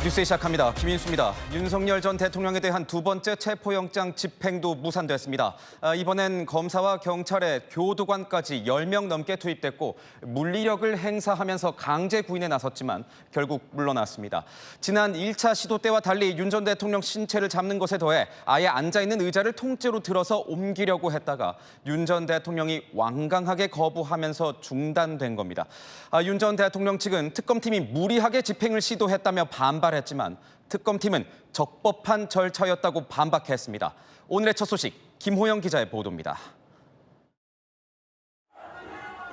뉴스 시작합니다. 김인수입니다. 윤석열 전 대통령에 대한 두 번째 체포영장 집행도 무산됐습니다. 이번엔 검사와 경찰의 교도관까지 10명 넘게 투입됐고 물리력을 행사하면서 강제 구인에 나섰지만 결국 물러났습니다. 지난 1차 시도 때와 달리 윤 전 대통령 신체를 잡는 것에 더해 아예 앉아있는 의자를 통째로 들어서 옮기려고 했다가 윤 전 대통령이 완강하게 거부하면서 중단된 겁니다. 윤 전 대통령 측은 특검팀이 무리하게 집행을 시도했다며 반발했지만 특검팀은 적법한 절차였다고 반박했습니다. 오늘의 첫 소식 김호영 기자의 보도입니다.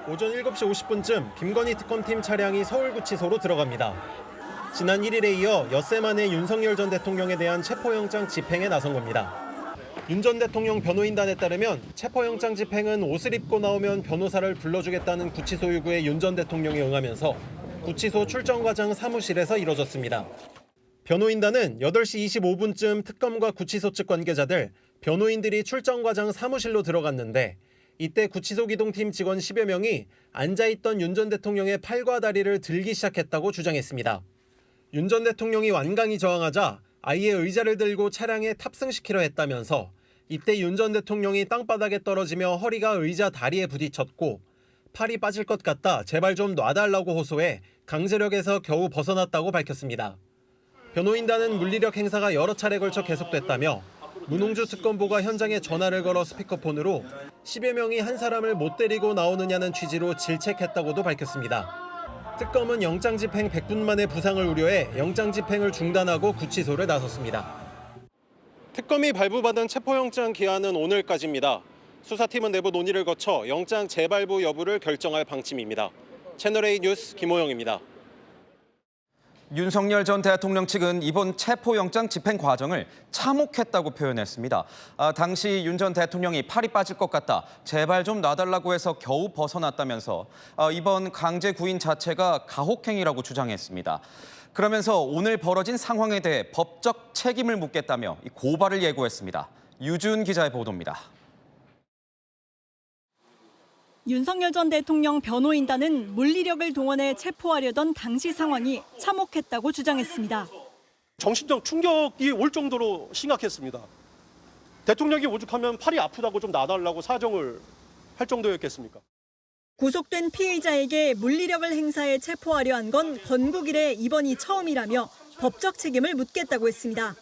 오전 7시 50분쯤 김건희 특검팀 차량이 서울구치소로 들어갑니다. 지난 1일에 이어 엿새 만에 윤석열 전 대통령에 대한 체포영장 집행에 나선 겁니다. 윤 전 대통령 변호인단에 따르면 체포영장 집행은 옷을 입고 나오면 변호사를 불러주겠다는 구치소 요구에 윤 전 대통령이 응하면서 구치소 출정과장 사무실에서 이뤄졌습니다. 변호인단은 8시 25분쯤 특검과 구치소 측 관계자들, 변호인들이 출정과장 사무실로 들어갔는데 이때 구치소 기동팀 직원 10여 명이 앉아있던 윤 전 대통령의 팔과 다리를 들기 시작했다고 주장했습니다. 윤 전 대통령이 완강히 저항하자 아예 의자를 들고 차량에 탑승시키려 했다면서 이때 윤 전 대통령이 땅바닥에 떨어지며 허리가 의자 다리에 부딪혔고 팔이 빠질 것 같다 제발 좀 놔달라고 호소해 강제력에서 겨우 벗어났다고 밝혔습니다. 변호인단은 물리력 행사가 여러 차례 걸쳐 계속됐다며 문홍주 특검보가 현장에 전화를 걸어 스피커폰으로 10여 명이 한 사람을 못 데리고 나오느냐는 취지로 질책했다고도 밝혔습니다. 특검은 영장 집행 100분 만에 부상을 우려해 영장 집행을 중단하고 구치소를 나섰습니다. 특검이 발부받은 체포영장 기한은 오늘까지입니다. 수사팀은 내부 논의를 거쳐 영장 재발부 여부를 결정할 방침입니다. 채널A 뉴스 김호영입니다. 윤석열 전 대통령 측은 이번 체포영장 집행 과정을 참혹했다고 표현했습니다. 당시 윤 전 대통령이 팔이 빠질 것 같다, 제발 좀 놔달라고 해서 겨우 벗어났다면서 이번 강제 구인 자체가 가혹행위라고 주장했습니다. 그러면서 오늘 벌어진 상황에 대해 법적 책임을 묻겠다며 고발을 예고했습니다. 유준 기자의 보도입니다. 윤석열 전 대통령 변호인단은 물리력을 동원해 체포하려던 당시 상황이 참혹했다고 주장했습니다. 정신적 충격이 올 정도로 심각했습니다. 대통령이 오죽하면 팔이 아프다고 좀 놔달라고 사정을 할 정도였겠습니까? 구속된 피의자에게 물리력을 행사해 체포하려 한 건 건국 이래 이번이 처음이라며 법적 책임을 묻겠다고 했습니다.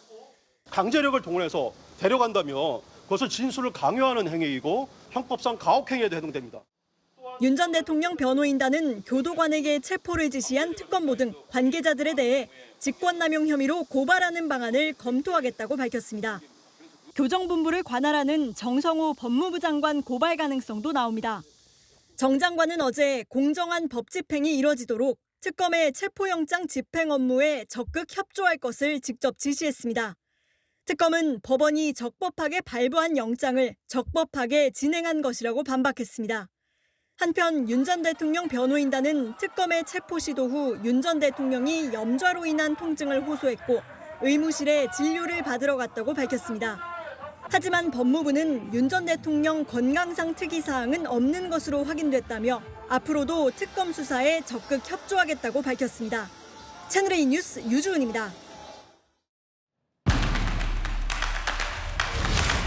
강제력을 동원해서 데려간다면 그것은 진술을 강요하는 행위이고 형법상 가혹행위에 해당됩니다. 윤 전 대통령 변호인단은 교도관에게 체포를 지시한 특검보 등 관계자들에 대해 직권남용 혐의로 고발하는 방안을 검토하겠다고 밝혔습니다. 교정본부를 관할하는 정성호 법무부 장관 고발 가능성도 나옵니다. 정 장관은 어제 공정한 법 집행이 이뤄지도록 특검의 체포영장 집행 업무에 적극 협조할 것을 직접 지시했습니다. 특검은 법원이 적법하게 발부한 영장을 적법하게 진행한 것이라고 반박했습니다. 한편 윤 전 대통령 변호인단은 특검의 체포 시도 후 윤 전 대통령이 염좌로 인한 통증을 호소했고 의무실에 진료를 받으러 갔다고 밝혔습니다. 하지만 법무부는 윤 전 대통령 건강상 특이 사항은 없는 것으로 확인됐다며 앞으로도 특검 수사에 적극 협조하겠다고 밝혔습니다. 채널A 뉴스 유주은입니다.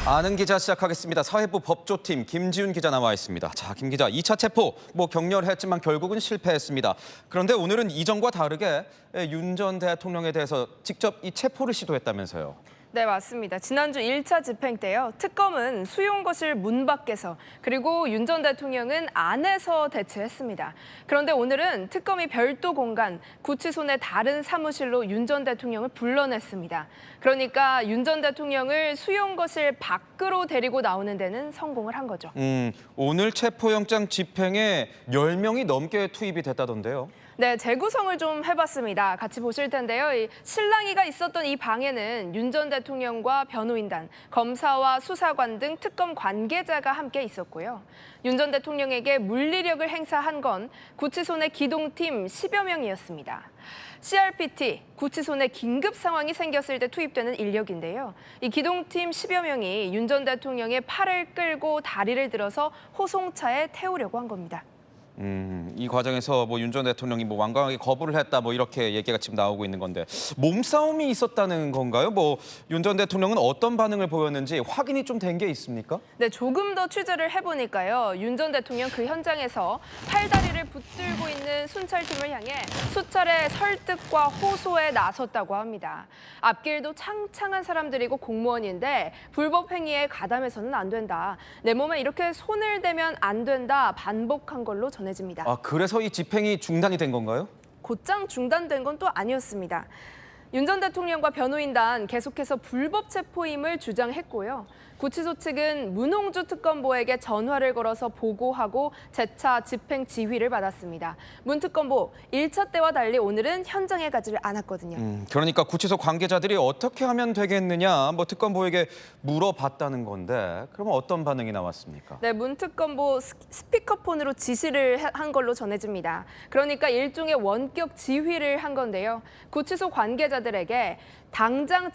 아는 기자 시작하겠습니다. 사회부 법조팀 김지훈 기자 나와 있습니다. 자, 김 기자, 2차 체포 격렬했지만 결국은 실패했습니다. 그런데 오늘은 이전과 다르게 윤 전 대통령에 대해서 직접 이 체포를 시도했다면서요. 네, 맞습니다. 지난주 1차 집행 때요. 특검은 수용거실 문 밖에서 그리고 윤 전 대통령은 안에서 대치했습니다. 그런데 오늘은 특검이 별도 공간, 구치소 내 다른 사무실로 윤 전 대통령을 불러냈습니다. 그러니까 윤 전 대통령을 수용거실 밖으로 데리고 나오는 데는 성공을 한 거죠. 오늘 체포영장 집행에 10명이 넘게 투입이 됐다던데요. 네, 재구성을 좀 해봤습니다. 같이 보실 텐데요. 이 실랑이가 있었던 이 방에는 윤 전 대통령과 변호인단, 검사와 수사관 등 특검 관계자가 함께 있었고요. 윤 전 대통령에게 물리력을 행사한 건 구치소 내 기동팀 10여 명이었습니다. CRPT, 구치소 내 긴급 상황이 생겼을 때 투입되는 인력인데요. 이 기동팀 10여 명이 윤 전 대통령의 팔을 끌고 다리를 들어서 호송차에 태우려고 한 겁니다. 이 과정에서 뭐 윤 전 대통령이 뭐 완강하게 거부를 했다 뭐 이렇게 얘기가 지금 나오고 있는 건데 몸싸움이 있었다는 건가요? 뭐 윤 전 대통령은 어떤 반응을 보였는지 확인이 좀 된 게 있습니까? 네, 조금 더 취재를 해보니까요. 윤 전 대통령 그 현장에서 팔다리를 붙들고 있는 순찰팀을 향해 수차례 설득과 호소에 나섰다고 합니다. 앞길도 창창한 사람들이고 공무원인데 불법 행위에 가담해서는 안 된다. 내 몸에 이렇게 손을 대면 안 된다. 반복한 걸로 전해집니다. 아, 그래서 이 집행이 중단이 된 건가요? 곧장 중단된 건 또 아니었습니다. 윤 전 대통령과 변호인단 계속해서 불법 체포임을 주장했고요. 구치소 측은 문홍주 특검보에게 전화를 걸어서 보고하고 재차 집행 지휘를 받았습니다. 문 특검보 1차 때와 달리 오늘은 현장에 가지를 않았거든요. 그러니까 구치소 관계자들이 어떻게 하면 되겠느냐 뭐 특검보에게 물어봤다는 건데 그러면 어떤 반응이 나왔습니까? 네, 문 특검보 스피커폰으로 지시를 한 걸로 전해집니다. 그러니까 일종의 원격 지휘를 한 건데요. 구치소 관계자들에게 당장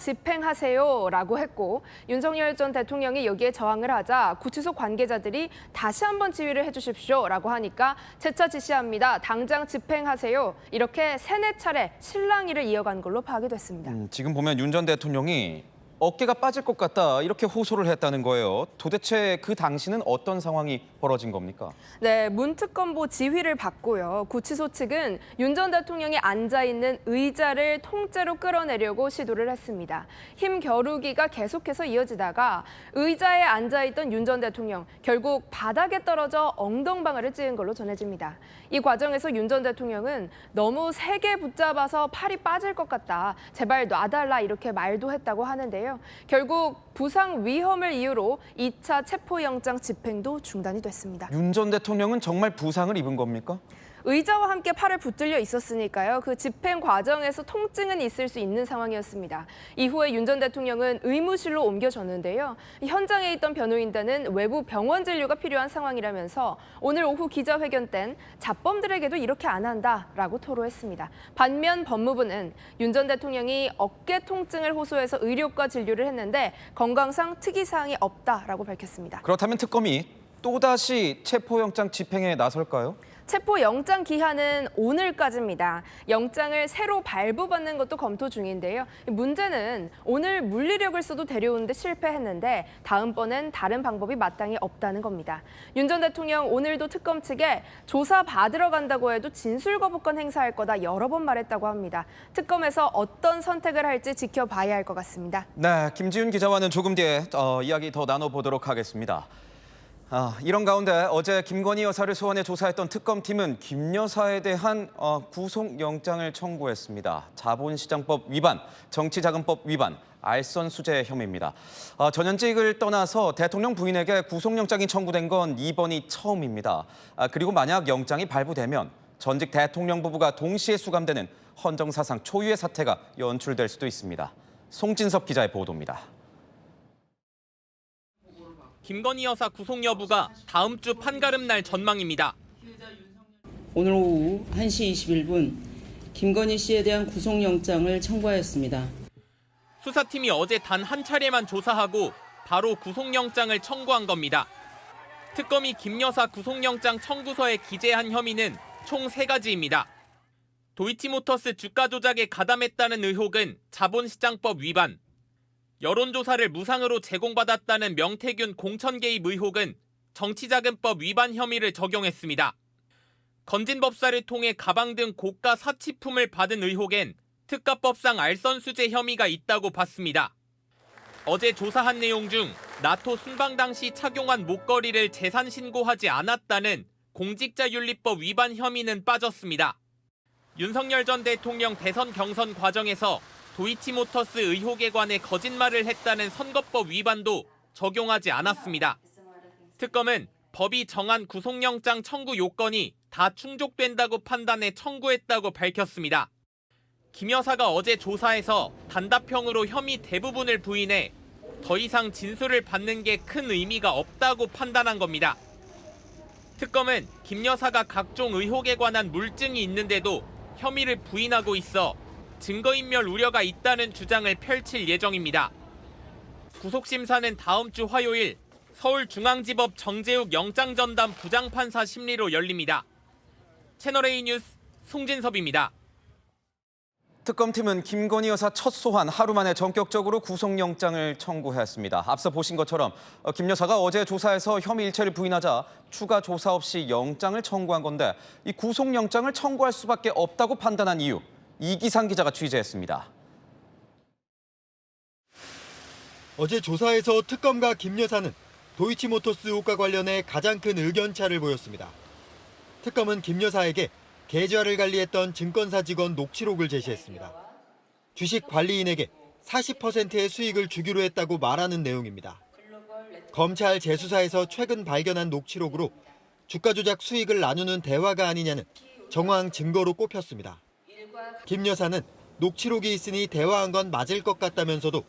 집행하세요라고 했고 윤석열 전 대통령이 여기에 저항을 하자 구치소 관계자들이 다시 한번 지휘를 해주십시오라고 하니까 재차 지시합니다. 당장 집행하세요. 이렇게 3-4차례 실랑이를 이어간 걸로 파악이 됐습니다. 지금 보면 윤 전 대통령이 어깨가 빠질 것 같다 이렇게 호소를 했다는 거예요. 도대체 그 당시는 어떤 상황이 벌어진 겁니까? 네, 문 특검보 지휘를 받고요. 구치소 측은 윤 전 대통령이 앉아있는 의자를 통째로 끌어내려고 시도를 했습니다. 힘 겨루기가 계속해서 이어지다가 의자에 앉아있던 윤 전 대통령 결국 바닥에 떨어져 엉덩방아를 찧은 걸로 전해집니다. 이 과정에서 윤 전 대통령은 너무 세게 붙잡아서 팔이 빠질 것 같다. 제발 놔달라 이렇게 말도 했다고 하는데요. 결국 부상 위험을 이유로 2차 체포영장 집행도 중단이 됐습니다. 윤 전 대통령은 정말 부상을 입은 겁니까? 의자와 함께 팔을 붙들려 있었으니까요. 그 집행 과정에서 통증은 있을 수 있는 상황이었습니다. 이후에 윤 전 대통령은 의무실로 옮겨졌는데요. 현장에 있던 변호인단은 외부 병원 진료가 필요한 상황이라면서 오늘 오후 기자회견 땐 잡범들에게도 이렇게 안 한다라고 토로했습니다. 반면 법무부는 윤 전 대통령이 어깨 통증을 호소해서 의료과 진료를 했는데 건강상 특이사항이 없다라고 밝혔습니다. 그렇다면 특검이 또다시 체포영장 집행에 나설까요? 체포영장 기한은 오늘까지입니다. 영장을 새로 발부받는 것도 검토 중인데요. 문제는 오늘 물리력을 써도 데려오는데 실패했는데 다음번엔 다른 방법이 마땅히 없다는 겁니다. 윤 전 대통령 오늘도 특검 측에 조사 받으러 간다고 해도 진술 거부권 행사할 거다 여러 번 말했다고 합니다. 특검에서 어떤 선택을 할지 지켜봐야 할 것 같습니다. 네, 김지훈 기자와는 조금 뒤에 이야기 더 나눠보도록 하겠습니다. 이런 가운데 어제 김건희 여사를 소환해 조사했던 특검팀은 김 여사에 대한 구속영장을 청구했습니다. 자본시장법 위반, 정치자금법 위반, 알선수재 혐의입니다. 전현직을 떠나서 대통령 부인에게 구속영장이 청구된 건 이번이 처음입니다. 그리고 만약 영장이 발부되면 전직 대통령 부부가 동시에 수감되는 헌정사상 초유의 사태가 연출될 수도 있습니다. 송진섭 기자의 보도입니다. 김건희 여사 구속 여부가 다음 주 판가름날 전망입니다. 오늘 오후 1시 21분 김건희 씨에 대한 구속영장을 청구하였습니다. 수사팀이 어제 단 한 차례만 조사하고 바로 구속영장을 청구한 겁니다. 특검이 김 여사 구속영장 청구서에 기재한 혐의는 총 3가지입니다. 도이치모터스 주가 조작에 가담했다는 의혹은 자본시장법 위반, 여론조사를 무상으로 제공받았다는 명태균 공천 개입 의혹은 정치자금법 위반 혐의를 적용했습니다. 건진법사를 통해 가방 등 고가 사치품을 받은 의혹엔 특가법상 알선수재 혐의가 있다고 봤습니다. 어제 조사한 내용 중 나토 순방 당시 착용한 목걸이를 재산 신고하지 않았다는 공직자윤리법 위반 혐의는 빠졌습니다. 윤석열 전 대통령 대선 경선 과정에서 도이치모터스 의혹에 관해 거짓말을 했다는 선거법 위반도 적용하지 않았습니다. 특검은 법이 정한 구속영장 청구 요건이 다 충족된다고 판단해 청구했다고 밝혔습니다. 김 여사가 어제 조사에서 단답형으로 혐의 대부분을 부인해 더 이상 진술을 받는 게 큰 의미가 없다고 판단한 겁니다. 특검은 김 여사가 각종 의혹에 관한 물증이 있는데도 혐의를 부인하고 있어 증거인멸 우려가 있다는 주장을 펼칠 예정입니다. 구속심사는 다음 주 화요일 서울중앙지법 정재욱 영장전담 부장판사 심리로 열립니다. 채널A 뉴스 송진섭입니다. 특검팀은 김건희 여사 첫 소환 하루 만에 전격적으로 구속영장을 청구했습니다. 앞서 보신 것처럼 김 여사가 어제 조사에서 혐의 일체를 부인하자 추가 조사 없이 영장을 청구한 건데 이 구속영장을 청구할 수밖에 없다고 판단한 이유, 이기상 기자가 취재했습니다. 어제 조사에서 특검과 김 여사는 도이치모터스 의혹과 관련해 가장 큰 의견차를 보였습니다. 특검은 김 여사에게 계좌를 관리했던 증권사 직원 녹취록을 제시했습니다. 주식 관리인에게 40%의 수익을 주기로 했다고 말하는 내용입니다. 검찰 재수사에서 최근 발견한 녹취록으로 주가 조작 수익을 나누는 대화가 아니냐는 정황 증거로 꼽혔습니다. 김 여사는 녹취록이 있으니 대화한 건 맞을 것 같다면서도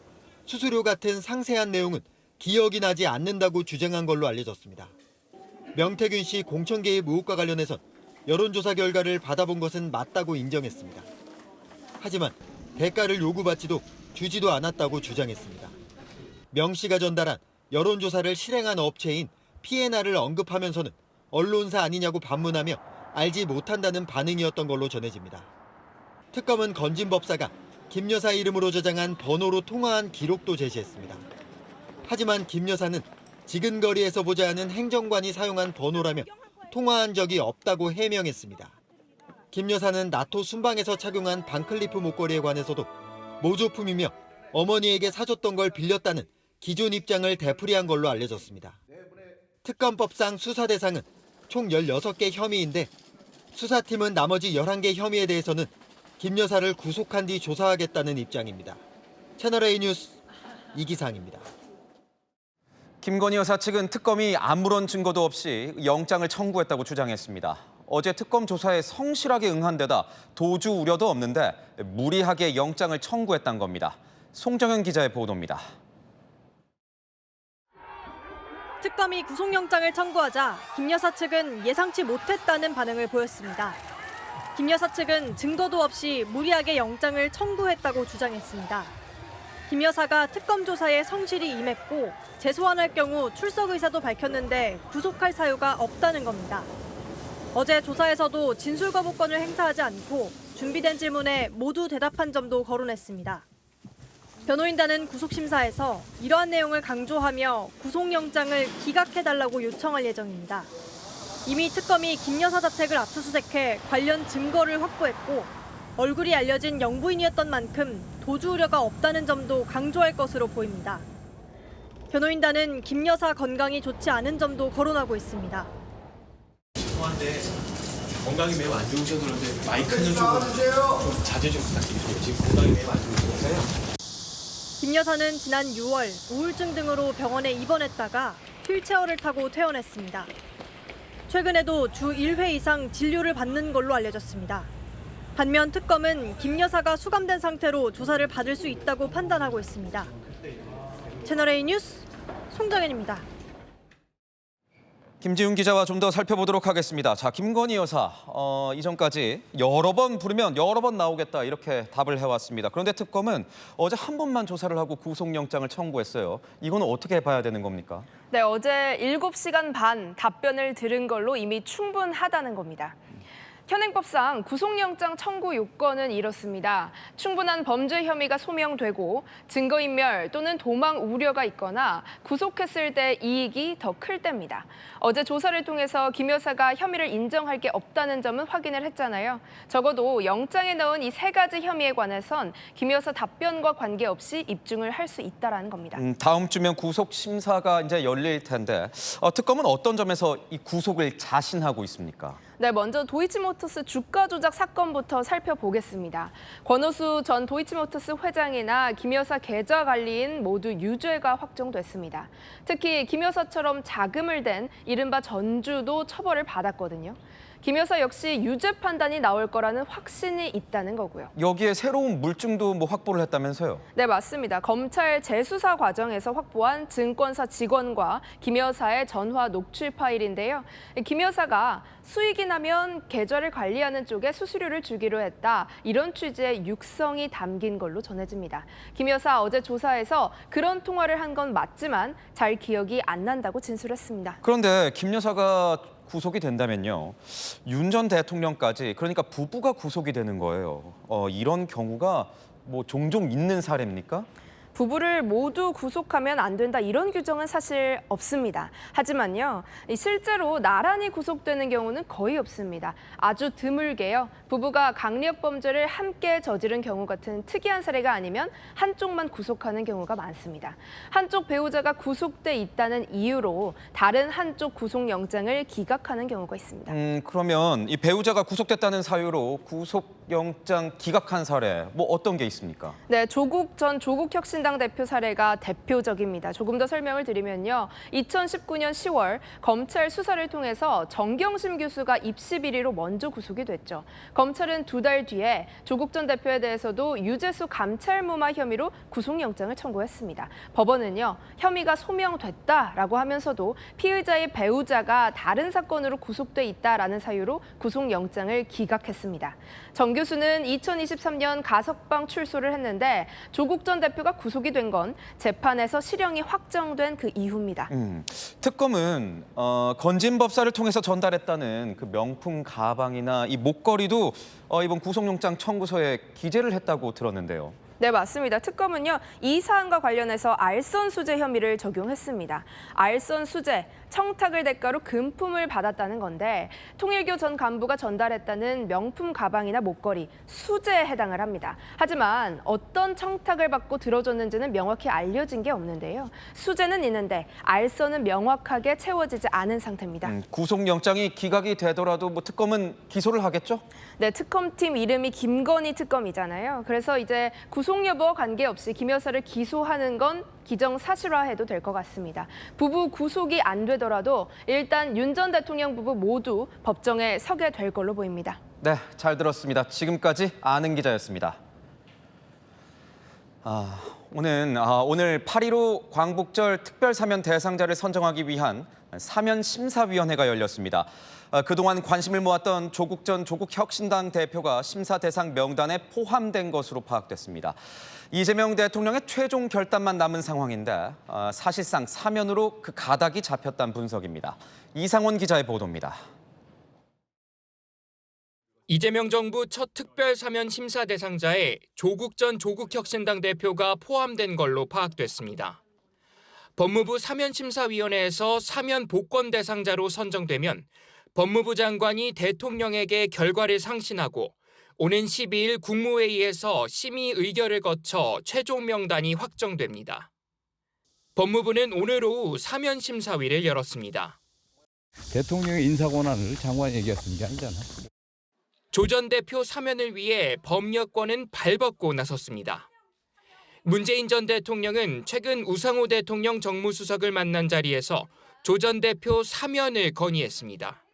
수수료 같은 상세한 내용은 기억이 나지 않는다고 주장한 걸로 알려졌습니다. 명태균 씨 공천 개입 의혹과 관련해선 여론조사 결과를 받아본 것은 맞다고 인정했습니다. 하지만 대가를 요구받지도 주지도 않았다고 주장했습니다. 명 씨가 전달한 여론조사를 실행한 업체인 P&R을 언급하면서는 언론사 아니냐고 반문하며 알지 못한다는 반응이었던 걸로 전해집니다. 특검은 건진 법사가 김 여사 이름으로 저장한 번호로 통화한 기록도 제시했습니다. 하지만 김 여사는 지근거리에서 보자는 행정관이 사용한 번호라며 통화한 적이 없다고 해명했습니다. 김 여사는 나토 순방에서 착용한 반클리프 목걸이에 관해서도 모조품이며 어머니에게 사줬던 걸 빌렸다는 기존 입장을 되풀이한 걸로 알려졌습니다. 특검법상 수사 대상은 총 16개 혐의인데 수사팀은 나머지 11개 혐의에 대해서는 김 여사를 구속한 뒤 조사하겠다는 입장입니다. 채널A 뉴스 이기상입니다. 김건희 여사 측은 특검이 아무런 증거도 없이 영장을 청구했다고 주장했습니다. 어제 특검 조사에 성실하게 응한 데다 도주 우려도 없는데 무리하게 영장을 청구했다는 겁니다. 송정현 기자의 보도입니다. 특검이 구속영장을 청구하자 김 여사 측은 예상치 못했다는 반응을 보였습니다. 김 여사 측은 증거도 없이 무리하게 영장을 청구했다고 주장했습니다. 김 여사가 특검 조사에 성실히 임했고 재소환할 경우 출석 의사도 밝혔는데 구속할 사유가 없다는 겁니다. 어제 조사에서도 진술 거부권을 행사하지 않고 준비된 질문에 모두 대답한 점도 거론했습니다. 변호인단은 구속심사에서 이러한 내용을 강조하며 구속영장을 기각해달라고 요청할 예정입니다. 이미 특검이 김 여사 자택을 압수수색해 관련 증거를 확보했고 얼굴이 알려진 영부인이었던 만큼 도주 우려가 없다는 점도 강조할 것으로 보입니다. 변호인단은 김 여사 건강이 좋지 않은 점도 거론하고 있습니다. 죄송한데 건강이 매우 안 좋으셔서 그런데 마이크는 좀 자제 좀 부탁드릴게요. 지금 건강이 매우 안 좋으셔서요. 김 여사는 지난 6월 우울증 등으로 병원에 입원했다가 휠체어를 타고 퇴원했습니다. 최근에도 주 1회 이상 진료를 받는 걸로 알려졌습니다. 반면 특검은 김 여사가 수감된 상태로 조사를 받을 수 있다고 판단하고 있습니다. 채널A 뉴스 송정현입니다. 김지훈 기자와 좀 더 살펴보도록 하겠습니다. 자, 김건희 여사 이전까지 여러 번 부르면 여러 번 나오겠다 이렇게 답을 해왔습니다. 그런데 특검은 어제 한 번만 조사를 하고 구속영장을 청구했어요. 이건 어떻게 봐야 되는 겁니까? 네, 어제 7시간 반 답변을 들은 걸로 이미 충분하다는 겁니다. 현행법상 구속영장 청구 요건은 이렇습니다. 충분한 범죄 혐의가 소명되고 증거인멸 또는 도망 우려가 있거나 구속했을 때 이익이 더 클 때입니다. 어제 조사를 통해서 김 여사가 혐의를 인정할 게 없다는 점은 확인을 했잖아요. 적어도 영장에 넣은 이 3가지 혐의에 관해선 김 여사 답변과 관계없이 입증을 할 수 있다는 겁니다. 다음 주면 구속 심사가 이제 열릴 텐데 특검은 어떤 점에서 이 구속을 자신하고 있습니까? 네, 먼저 도이치모터스 주가 조작 사건부터 살펴보겠습니다. 권오수 전 도이치모터스 회장이나 김 여사 계좌 관리인 모두 유죄가 확정됐습니다. 특히 김 여사처럼 자금을 댄 이른바 전주도 처벌을 받았거든요. 김 여사 역시 유죄 판단이 나올 거라는 확신이 있다는 거고요. 여기에 새로운 물증도 확보를 했다면서요? 네, 맞습니다. 검찰 재수사 과정에서 확보한 증권사 직원과 김 여사의 전화 녹취 파일인데요. 김 여사가 수익이 나면 계좌를 관리하는 쪽에 수수료를 주기로 했다. 이런 취지의 육성이 담긴 걸로 전해집니다. 김 여사 어제 조사에서 그런 통화를 한 건 맞지만 잘 기억이 안 난다고 진술했습니다. 그런데 김 여사가 구속이 된다면요. 윤 전 대통령까지, 그러니까 부부가 구속이 되는 거예요. 이런 경우가 뭐 종종 있는 사례입니까? 부부를 모두 구속하면 안 된다 이런 규정은 사실 없습니다. 하지만요, 실제로 나란히 구속되는 경우는 거의 없습니다. 아주 드물게요. 부부가 강력범죄를 함께 저지른 경우 같은 특이한 사례가 아니면 한쪽만 구속하는 경우가 많습니다. 한쪽 배우자가 구속돼 있다는 이유로 다른 한쪽 구속영장을 기각하는 경우가 있습니다. 그러면 이 배우자가 구속됐다는 사유로 구속영장 기각한 사례, 뭐 어떤 게 있습니까? 네, 조국 전 조국혁신당 대표 사례가 대표적입니다. 조금 더 설명을 드리면요. 2019년 10월 검찰 수사를 통해서 정경심 교수가 입시 비리로 먼저 구속이 됐죠. 검찰은 2달 뒤에 조국 전 대표에 대해서도 유재수 감찰 무마 혐의로 구속영장을 청구했습니다. 법원은요, 혐의가 소명됐다라고 하면서도 피의자의 배우자가 다른 사건으로 구속돼 있다라는 사유로 구속영장을 기각했습니다. 정 교수는 2023년 가석방 출소를 했는데 조국 전 대표가 구속이 된 건 재판에서 실형이 확정된 그 이후입니다. 특검은 건진법사를 통해서 전달했다는 그 명품 가방이나 이 목걸이도 이번 구속영장 청구서에 기재를 했다고 들었는데요. 네, 맞습니다. 특검은요, 이 사안과 관련해서 알선 수재 혐의를 적용했습니다. 알선 수재, 청탁을 대가로 금품을 받았다는 건데 통일교 전 간부가 전달했다는 명품 가방이나 목걸이, 수재에 해당을 합니다. 하지만 어떤 청탁을 받고 들어줬는지는 명확히 알려진 게 없는데요. 수재는 있는데 알선은 명확하게 채워지지 않은 상태입니다. 구속영장이 기각이 되더라도 뭐 특검은 기소를 하겠죠? 네, 특검팀 이름이 김건희 특검이잖아요. 그래서 이제 구속 여부와 관계없이 김 여사를 기소하는 건 기정사실화해도 될 것 같습니다. 부부 구속이 안 되더라도 일단 윤 전 대통령 부부 모두 법정에 서게 될 걸로 보입니다. 네, 잘 들었습니다. 지금까지 아는 기자였습니다. 오늘 8.15 광복절 특별사면 대상자를 선정하기 위한 사면심사위원회가 열렸습니다. 그동안 관심을 모았던 조국 전 조국혁신당 대표가 심사 대상 명단에 포함된 것으로 파악됐습니다. 이재명 대통령의 최종 결단만 남은 상황인데 사실상 사면으로 그 가닥이 잡혔다는 분석입니다. 이상원 기자의 보도입니다. 이재명 정부 첫 특별사면 심사 대상자에 조국 전 조국혁신당 대표가 포함된 걸로 파악됐습니다. 법무부 사면심사위원회에서 사면 복권 대상자로 선정되면 법무부 장관이 대통령에게 결과를 상신하고 오는 12일 국무회의에서 심의 의결을 거쳐 최종 명단이 확정됩니다. 법무부는 오늘 오후 사면심사위를 열었습니다. 대통령의 인사권한을 장관이 얘기했던 게 아니잖아. 조 전 대표 사면을 위해 법여권은 발벗고 나섰습니다. 문재인 전 대통령은 최근 우상호 대통령 정무수석을 만난 자리에서 조 전 대표 사면을 건의했습니다.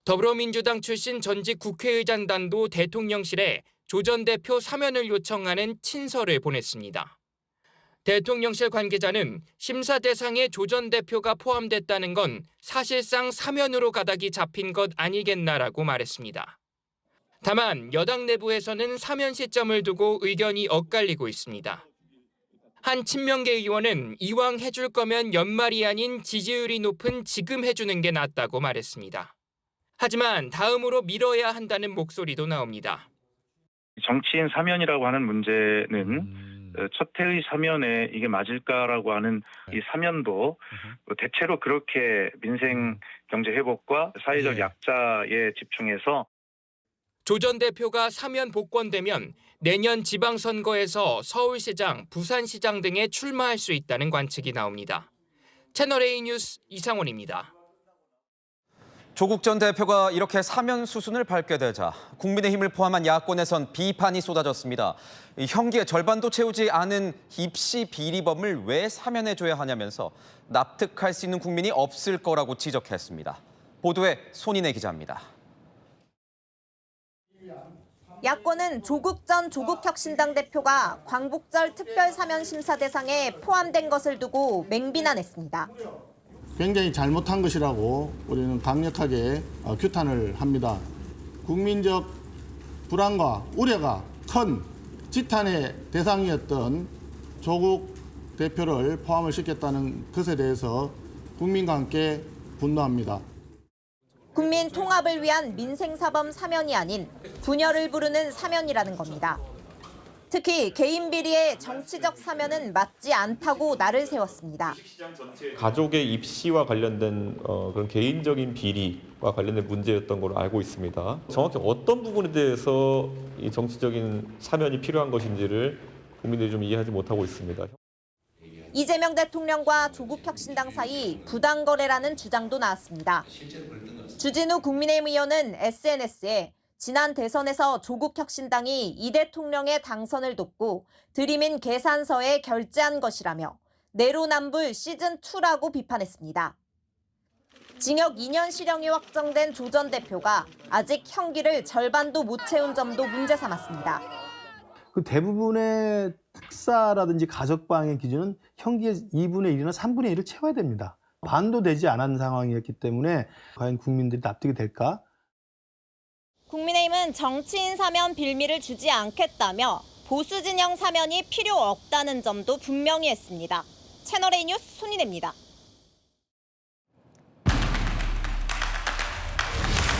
더불어민주당 출신 전직 국회의장단도 대통령실에 조 전 대표 사면을 요청하는 친서를 보냈습니다. 대통령실 관계자는 심사 대상에 조 전 대표가 포함됐다는 건 사실상 사면으로 가닥이 잡힌 것 아니겠나라고 말했습니다. 다만 여당 내부에서는 사면 시점을 두고 의견이 엇갈리고 있습니다. 한 친명계 의원은 이왕 해줄 거면 연말이 아닌 지지율이 높은 지금 해주는 게 낫다고 말했습니다. 하지만 다음으로 미뤄야 한다는 목소리도 나옵니다. 정치인 사면이라고 하는 문제는 첫 해의 사면에 이게 맞을까라고 하는 이 사면도 대체로 그렇게 민생 경제 회복과 사회적 약자에 집중해서 조 전 대표가 사면 복권되면 내년 지방선거에서 서울시장, 부산시장 등에 출마할 수 있다는 관측이 나옵니다. 채널A 뉴스 이상원입니다. 조국 전 대표가 이렇게 사면 수순을 밟게 되자 국민의힘을 포함한 야권에선 비판이 쏟아졌습니다. 형기의 절반도 채우지 않은 입시 비리범을 왜 사면해줘야 하냐면서 납득할 수 있는 국민이 없을 거라고 지적했습니다. 보도에 손인혜 기자입니다. 야권은 조국 전 조국혁신당 대표가 광복절 특별사면심사 대상에 포함된 것을 두고 맹비난했습니다. 굉장히 잘못한 것이라고 우리는 강력하게 규탄을 합니다. 국민적 불안과 우려가 큰 지탄의 대상이었던 조국 대표를 포함을 시켰다는 것에 대해서 국민과 함께 분노합니다. 국민 통합을 위한 민생사범 사면이 아닌 분열을 부르는 사면이라는 겁니다. 특히 개인 비리의 정치적 사면은 맞지 않다고 날을 세웠습니다. 가족의 입시와 관련된 그런 개인적인 비리와 관련된 문제였던 걸로 알고 있습니다. 정확히 어떤 부분에 대해서 이 정치적인 사면이 필요한 것인지를 국민들이 좀 이해하지 못하고 있습니다. 이재명 대통령과 조국혁신당 사이 부당거래라는 주장도 나왔습니다. 주진우 국민의힘 의원은 SNS에 지난 대선에서 조국혁신당이 이 대통령의 당선을 돕고 들이민 계산서에 결제한 것이라며 내로남불 시즌2라고 비판했습니다. 징역 2년 실형이 확정된 조 전 대표가 아직 형기를 절반도 못 채운 점도 문제 삼았습니다. 그 대부분의 특사라든지 가석방의 기준은 형기의 2분의 1이나 3분의 1을 채워야 됩니다. 반도 되지 않은 상황이었기 때문에 과연 국민들이 납득이 될까? 국민의힘은 정치인 사면 빌미를 주지 않겠다며 보수 진영 사면이 필요 없다는 점도 분명히 했습니다. 채널A 뉴스 손인혜입니다.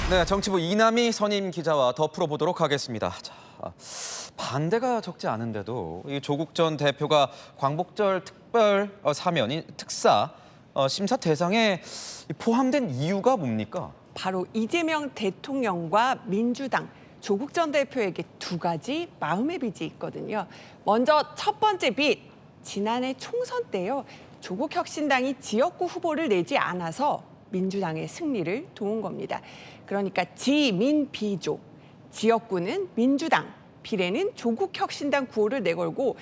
네, 정치부 이남희 선임 기자와 더 풀어보도록 하겠습니다. 자, 반대가 적지 않은데도 이 조국 전 대표가 광복절 특별 사면인 특사 심사 대상에 포함된 이유가 뭡니까? 바로 이재명 대통령과 민주당, 조국 전 대표에게 두 가지 마음의 빚이 있거든요. 먼저 첫 번째 빚, 지난해 총선 때요. 조국 혁신당이 지역구 후보를 내지 않아서 민주당의 승리를 도운 겁니다. 그러니까 지민비조, 지역구는 민주당, 비례는 조국 혁신당 구호를 내걸고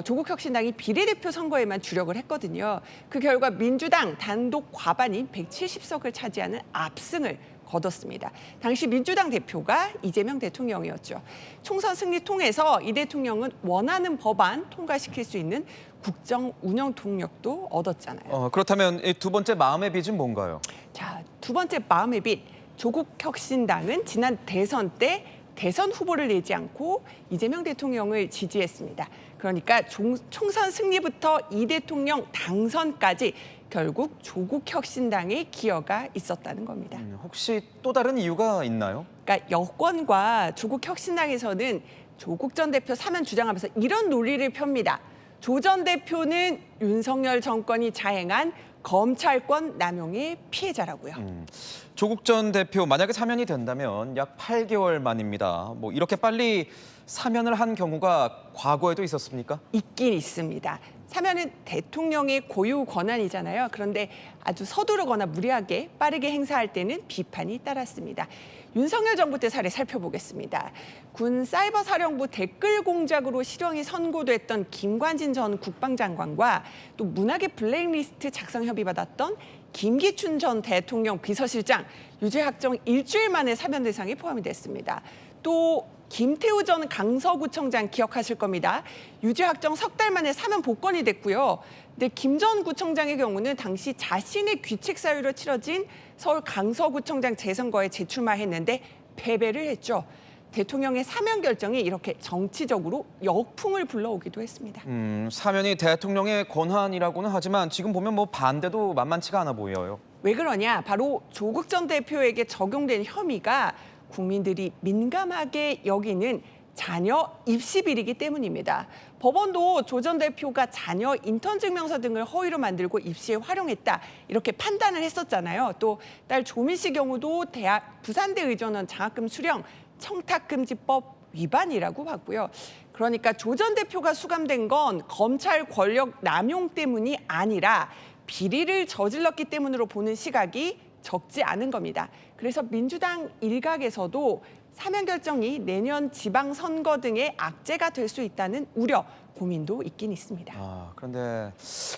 조국 혁신당이 비례대표 선거에만 주력을 했거든요. 그 결과 민주당 단독 과반인 170석을 차지하는 압승을 거뒀습니다. 당시 민주당 대표가 이재명 대통령이었죠. 총선 승리 통해서 이 대통령은 원하는 법안 통과시킬 수 있는 국정 운영 동력도 얻었잖아요. 그렇다면 이 두 번째 마음의 빚은 뭔가요? 자, 두 번째 마음의 빚. 조국 혁신당은 지난 대선 때 대선 후보를 내지 않고 이재명 대통령을 지지했습니다. 그러니까 총선 승리부터 이 대통령 당선까지 결국 조국 혁신당의 기여가 있었다는 겁니다. 혹시 또 다른 이유가 있나요? 그러니까 여권과 조국 혁신당에서는 조국 전 대표 사면 주장하면서 이런 논리를 펴니다. 조 전 대표는 윤석열 정권이 자행한 검찰권 남용의 피해자라고요. 조국 전 대표 만약에 사면이 된다면 약 8개월 만입니다. 뭐 이렇게 빨리 사면을 한 경우가 과거에도 있었습니까? 있긴 있습니다. 사면은 대통령의 고유 권한이잖아요. 그런데 아주 서두르거나 무리하게 빠르게 행사할 때는 비판이 따랐습니다. 윤석열 정부 때 사례 살펴보겠습니다. 군 사이버사령부 댓글 공작으로 실형이 선고됐던 김관진 전 국방장관과 또 문학의 블랙리스트 작성 협의 받았던 김기춘 전 대통령 비서실장 유죄 확정 일주일 만에 사면 대상에 포함이 됐습니다. 또 김태우 전 강서구청장 기억하실 겁니다. 유죄 확정 석 달 만에 사면 복권이 됐고요. 근데 김 전 구청장의 경우는 당시 자신의 귀책 사유로 치러진 서울 강서구청장 재선거에 재출마했는데 패배를 했죠. 대통령의 사면 결정이 이렇게 정치적으로 역풍을 불러오기도 했습니다. 사면이 대통령의 권한이라고는 하지만 지금 보면 뭐 반대도 만만치가 않아 보여요. 왜 그러냐? 바로 조국 전 대표에게 적용된 혐의가 국민들이 민감하게 여기는 자녀 입시 비리이기 때문입니다. 법원도 조 전 대표가 자녀 인턴 증명서 등을 허위로 만들고 입시에 활용했다 이렇게 판단을 했었잖아요. 또 딸 조민 씨 경우도 대학 부산대 의전원 장학금 수령 청탁금지법 위반이라고 봤고요. 그러니까 조 전 대표가 수감된 건 검찰 권력 남용 때문이 아니라 비리를 저질렀기 때문으로 보는 시각이 적지 않은 겁니다. 그래서 민주당 일각에서도 사면 결정이 내년 지방선거 등의 악재가 될 수 있다는 우려, 고민도 있긴 있습니다. 그런데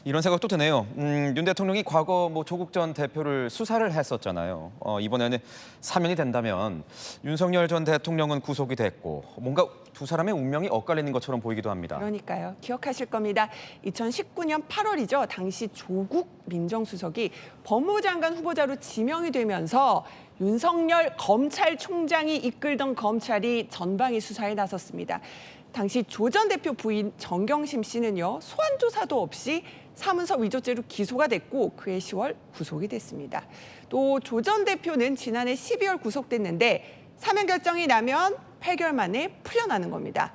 이런 생각도 드네요. 윤 대통령이 과거 뭐 조국 전 대표를 수사를 했었잖아요. 이번에는 사면이 된다면 윤석열 전 대통령은 구속이 됐고 뭔가 두 사람의 운명이 엇갈리는 것처럼 보이기도 합니다. 그러니까요. 기억하실 겁니다. 2019년 8월이죠. 당시 조국 민정수석이 법무부 장관 후보자로 지명이 되면서 윤석열 검찰총장이 이끌던 검찰이 전방위 수사에 나섰습니다. 당시 조 전 대표 부인 정경심 씨는요. 소환 조사도 없이 사문서 위조죄로 기소가 됐고 그해 10월 구속이 됐습니다. 또 또 조 전 대표는 지난해 12월 구속됐는데 사면 결정이 나면 8개월 만에 풀려나는 겁니다.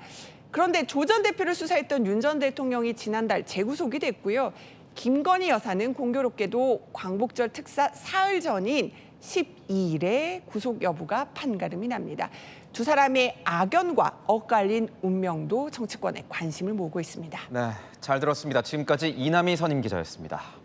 그런데 조 전 대표를 수사했던 윤 전 대통령이 지난달 재구속이 됐고요. 김건희 여사는 공교롭게도 광복절 특사 사흘 전인 12일에 구속 여부가 판가름이 납니다. 두 사람의 악연과 엇갈린 운명도 정치권에 관심을 모으고 있습니다. 네, 잘 들었습니다. 지금까지 이남희 선임 기자였습니다.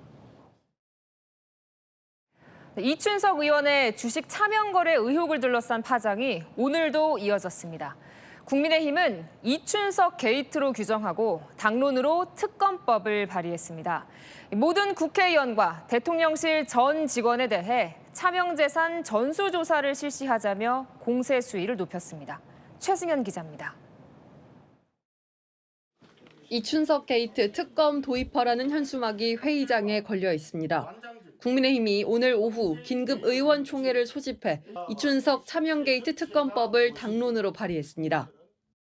이춘석 의원의 주식 차명 거래 의혹을 둘러싼 파장이 오늘도 이어졌습니다. 국민의힘은 이춘석 게이트로 규정하고 당론으로 특검법을 발의했습니다. 모든 국회의원과 대통령실 전 직원에 대해 차명재산 전수조사를 실시하자며 공세 수위를 높였습니다. 최승현 기자입니다. 이춘석 게이트 특검 도입하라는 현수막이 회의장에 걸려 있습니다. 국민의힘이 오늘 오후 긴급 의원총회를 소집해 이춘석 차명 게이트 특검법을 당론으로 발의했습니다.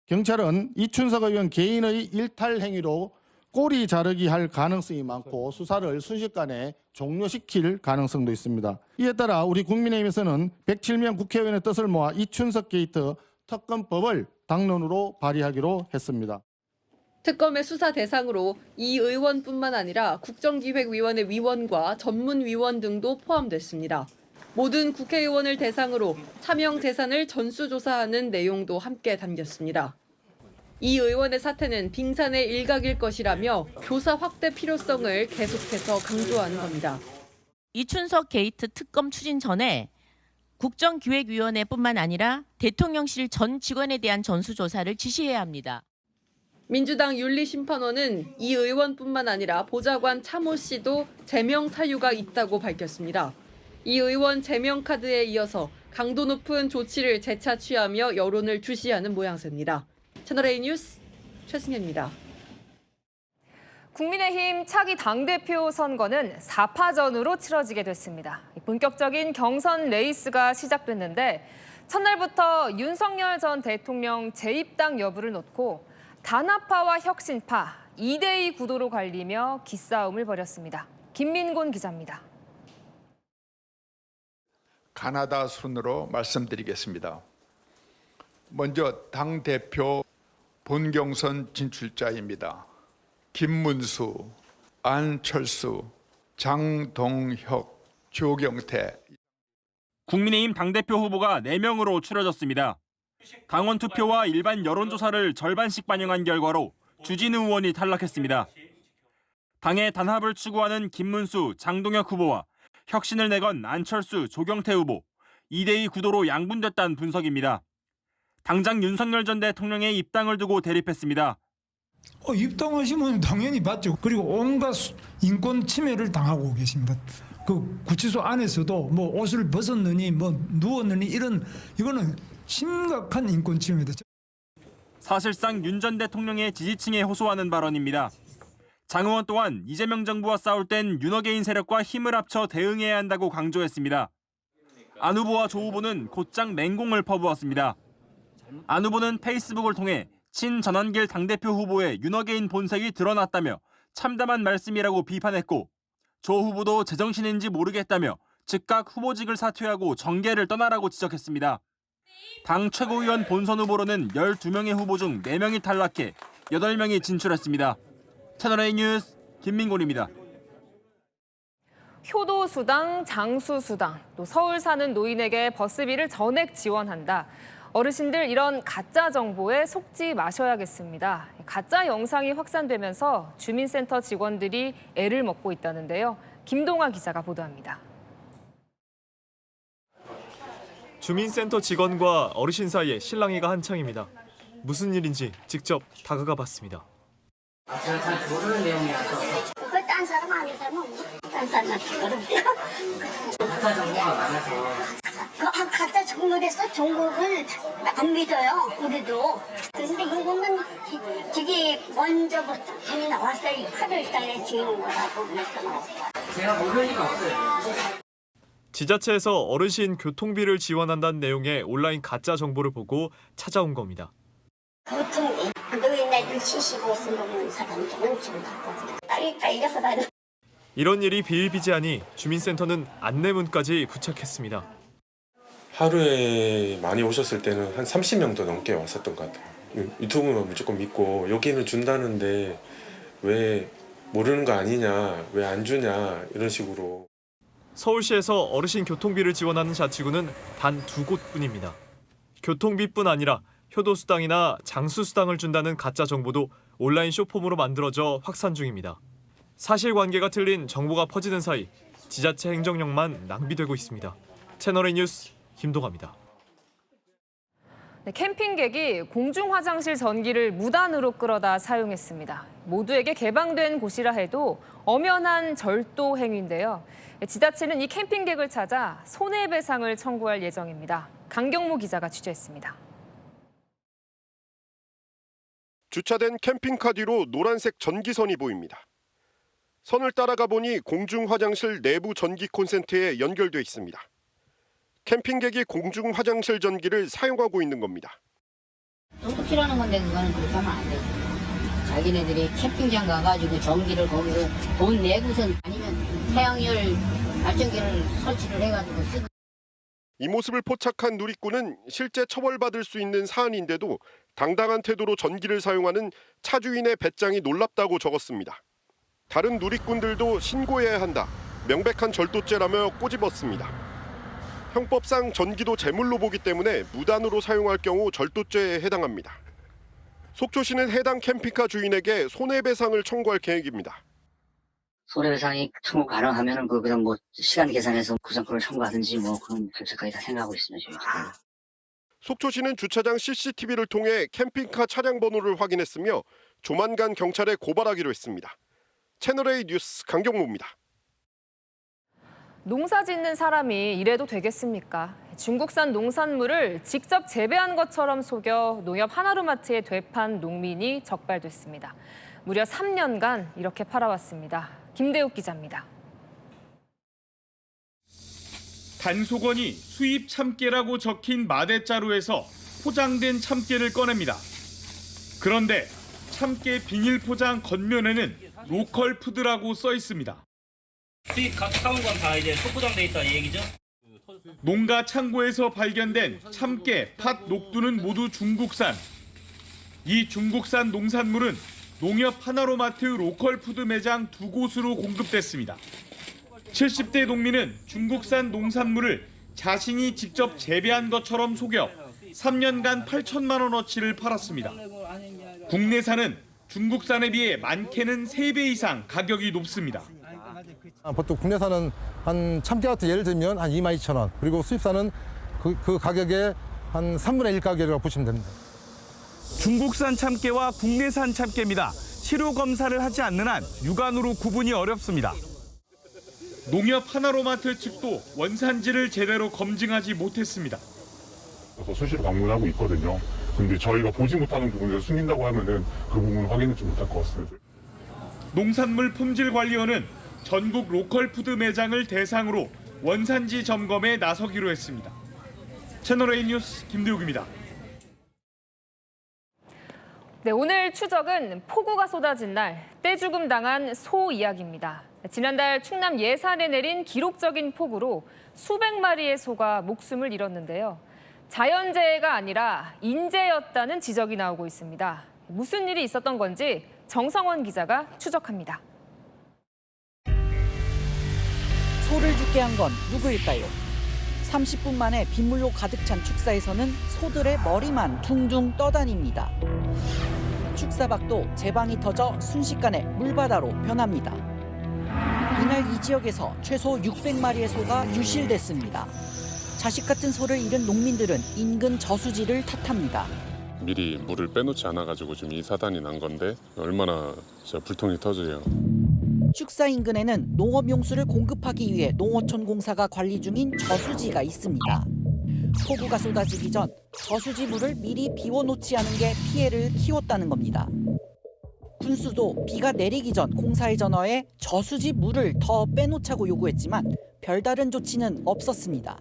경찰은 이춘석 의원 개인의 일탈 행위로 꼬리 자르기 할 가능성이 많고 수사를 순식간에 종료시킬 가능성도 있습니다. 이에 따라 우리 국민의힘에서는 107명 국회의원의 뜻을 모아 이춘석 게이트 특검법을 당론으로 발의하기로 했습니다. 특검의 수사 대상으로 이 의원뿐만 아니라 국정기획위원회 위원과 전문위원 등도 포함됐습니다. 모든 국회의원을 대상으로 차명 재산을 전수조사하는 내용도 함께 담겼습니다. 이 의원의 사태는 빙산의 일각일 것이라며 조사 확대 필요성을 계속해서 강조하는 겁니다. 이춘석 게이트 특검 추진 전에 국정기획위원회뿐만 아니라 대통령실 전 직원에 대한 전수조사를 지시해야 합니다. 민주당 윤리심판원은 이 의원뿐만 아니라 보좌관 차모 씨도 제명 사유가 있다고 밝혔습니다. 이 의원 제명 카드에 이어서 강도 높은 조치를 재차 취하며 여론을 주시하는 모양새입니다. 채널A 뉴스 최승현입니다. 국민의힘 차기 당대표 선거는 4파전으로 치러지게 됐습니다. 본격적인 경선 레이스가 시작됐는데 첫날부터 윤석열 전 대통령 재입당 여부를 놓고 단아파와 혁신파 2대2 구도로 갈리며 기싸움을 벌였습니다. 김민곤 기자입니다. 가나다 순으로 말씀드리겠습니다. 먼저 당대표 본경선 진출자입니다. 김문수, 안철수, 장동혁, 조경태. 국민의힘 당대표 후보가 4명으로 추려졌습니다. 당원 투표와 일반 여론조사를 절반씩 반영한 결과로 주진우 의원이 탈락했습니다. 당의 단합을 추구하는 김문수, 장동혁 후보와 혁신을 내건 안철수, 조경태 후보, 2대2 구도로 양분됐다는 분석입니다. 당장 윤석열 전 대통령의 입당을 두고 대립했습니다. 입당하시면 당연히 받죠. 그리고 온갖 인권 침해를 당하고 계십니다. 그 구치소 안에서도 뭐 옷을 벗었느니 뭐 누웠느니 이거는 심각한 인권 침해다. 사실상 윤 전 대통령의 지지층에 호소하는 발언입니다. 장 의원 또한 이재명 정부와 싸울 땐 윤어게인 세력과 힘을 합쳐 대응해야 한다고 강조했습니다. 안 후보와 조 후보는 곧장 맹공을 퍼부었습니다. 안 후보는 페이스북을 통해 친전환길 당대표 후보의 윤어게인 본색이 드러났다며 참담한 말씀이라고 비판했고, 조 후보도 제정신인지 모르겠다며 즉각 후보직을 사퇴하고 정계를 떠나라고 지적했습니다. 당 최고위원 본선 후보로는 12명의 후보 중 4명이 탈락해 8명이 진출했습니다. 채널A 뉴스 김민곤입니다. 효도수당, 장수수당, 또 서울 사는 노인에게 버스비를 전액 지원한다. 어르신들 이런 가짜 정보에 속지 마셔야겠습니다. 가짜 영상이 확산되면서 주민센터 직원들이 애를 먹고 있다는데요. 김동아 기자가 보도합니다. 주민센터 직원과 어르신 사이에 실랑이가 한창입니다. 무슨 일인지 직접 다가가 봤습니다. 제가 잘 모르는 내용이라서. 그걸 딴 사람 아니잖아. 딴 사람한테 그러고요. 가짜 정보가 많아서. 가짜 정보에서 정보를 안 믿어요. 우리도. 그런데 이거는 되게 먼저부터 이미 나왔어요. 8월달에 지은 거라고 그래서 나왔어요. 제가 모르는 리가 없어요. 지자체에서 어르신 교통비를 지원한다는 내용의 온라인 가짜 정보를 보고 찾아온 겁니다. 보통 노인네들 75세 넘는 사람들은 지금 빨리 달려서 다녀. 이런 일이 비일비재하니 주민센터는 안내문까지 부착했습니다. 하루에 많이 오셨을 때는 한 30명도 넘게 왔었던 것 같아요. 유튜브만 무조건 믿고 여기는 준다는데 왜 모르는 거 아니냐, 왜 안 주냐 이런 식으로. 서울시에서 어르신 교통비를 지원하는 자치구는 단 2곳뿐입니다. 교통비뿐 아니라 효도수당이나 장수수당을 준다는 가짜 정보도 온라인 쇼폼으로 만들어져 확산 중입니다. 사실관계가 틀린 정보가 퍼지는 사이 지자체 행정력만 낭비되고 있습니다. 채널A 뉴스 김동아입니다. 네, 캠핑객이 공중 화장실 전기를 무단으로 끌어다 사용했습니다. 모두에게 개방된 곳이라 해도 엄연한 절도 행위인데요. 지자체는 이 캠핑객을 찾아 손해배상을 청구할 예정입니다. 강경모 기자가 취재했습니다. 주차된 캠핑카 뒤로 노란색 전기선이 보입니다. 선을 따라가 보니 공중 화장실 내부 전기 콘센트에 연결돼 있습니다. 캠핑객이 공중 화장실 전기를 사용하고 있는 겁니다. 돈도 필요한 건데 그거는 그렇게 하면 안 되죠. 자기네들이 캠핑장 가가지고 전기를 거기서 돈 내고선 아니면 태양열 발전기를 설치를 해가지고 쓰고. 이 모습을 포착한 누리꾼은 실제 처벌받을 수 있는 사안인데도 당당한 태도로 전기를 사용하는 차주인의 배짱이 놀랍다고 적었습니다. 다른 누리꾼들도 신고해야 한다, 명백한 절도죄라며 꼬집었습니다. 형법상 전기도 재물로 보기 때문에 무단으로 사용할 경우 절도죄에 해당합니다. 속초시는 해당 캠핑카 주인에게 손해배상을 청구할 계획입니다. 손해배상이 청구 가능하면은 그냥 뭐 시간 계산해서 구상권을 청구하든지 뭐 그런 결정까지 다 생각하고 있습니다. 저희가. 속초시는 주차장 CCTV를 통해 캠핑카 차량 번호를 확인했으며 조만간 경찰에 고발하기로 했습니다. 채널A 뉴스 강경모입니다. 농사 짓는 사람이 이래도 되겠습니까? 중국산 농산물을 직접 재배한 것처럼 속여 농협 하나로마트에 되판 농민이 적발됐습니다. 무려 3년간 이렇게 팔아왔습니다. 김대욱 기자입니다. 단속원이 수입 참깨라고 적힌 마대자루에서 포장된 참깨를 꺼냅니다. 그런데 참깨 비닐 포장 겉면에는 로컬 푸드라고 써 있습니다. 수입 각 사온 건 다 이제 소포장돼 있다 이 얘기죠? 농가 창고에서 발견된 참깨, 팥, 녹두는 모두 중국산. 이 중국산 농산물은 농협 하나로마트 로컬 푸드 매장 2곳으로 공급됐습니다. 70대 농민은 중국산 농산물을 자신이 직접 재배한 것처럼 속여 3년간 8천만 원어치를 팔았습니다. 국내산은 중국산에 비해 많게는 3배 이상 가격이 높습니다. 보통 국내산은 한 참깨 같은 예를 들면 한 22,000원, 그리고 수입산은 그 가격에 한 3분의 1 가격이라고 보시면 됩니다. 중국산 참깨와 국내산 참깨입니다. 시료 검사를 하지 않는 한 육안으로 구분이 어렵습니다. 농협 하나로마트 측도 원산지를 제대로 검증하지 못했습니다. 수시로 방문하고 있거든요. 근데 저희가 보지 못하는 부분에서 숨긴다고 하면은 그 부분을 확인하지 못할 것 같습니다. 농산물 품질관리원은 전국 로컬 푸드 매장을 대상으로 원산지 점검에 나서기로 했습니다. 채널A 뉴스 김대욱입니다. 네, 오늘 추적은 폭우가 쏟아진 날 떼죽음 당한 소 이야기입니다. 지난달 충남 예산에 내린 기록적인 폭우로 수백 마리의 소가 목숨을 잃었는데요. 자연재해가 아니라 인재였다는 지적이 나오고 있습니다. 무슨 일이 있었던 건지 정성원 기자가 추적합니다. 소를 죽게 한 건 누구일까요? 30분 만에 빗물로 가득 찬 축사에서는 소들의 머리만 둥둥 떠다닙니다. 축사박도 제방이 터져 순식간에 물바다로 변합니다. 이날 이 지역에서 최소 600마리의 소가 유실됐습니다. 자식 같은 소를 잃은 농민들은 인근 저수지를 탓합니다. 미리 물을 빼놓지 않아가지고 지금 이 사단이 난 건데 얼마나 진짜 불통이 터져요. 축사 인근에는 농업용수를 공급하기 위해 농어촌 공사가 관리 중인 저수지가 있습니다. 폭우가 쏟아지기 전 저수지 물을 미리 비워놓지 않은 게 피해를 키웠다는 겁니다. 군수도 비가 내리기 전 공사에 전화해 저수지 물을 더 빼놓자고 요구했지만 별다른 조치는 없었습니다.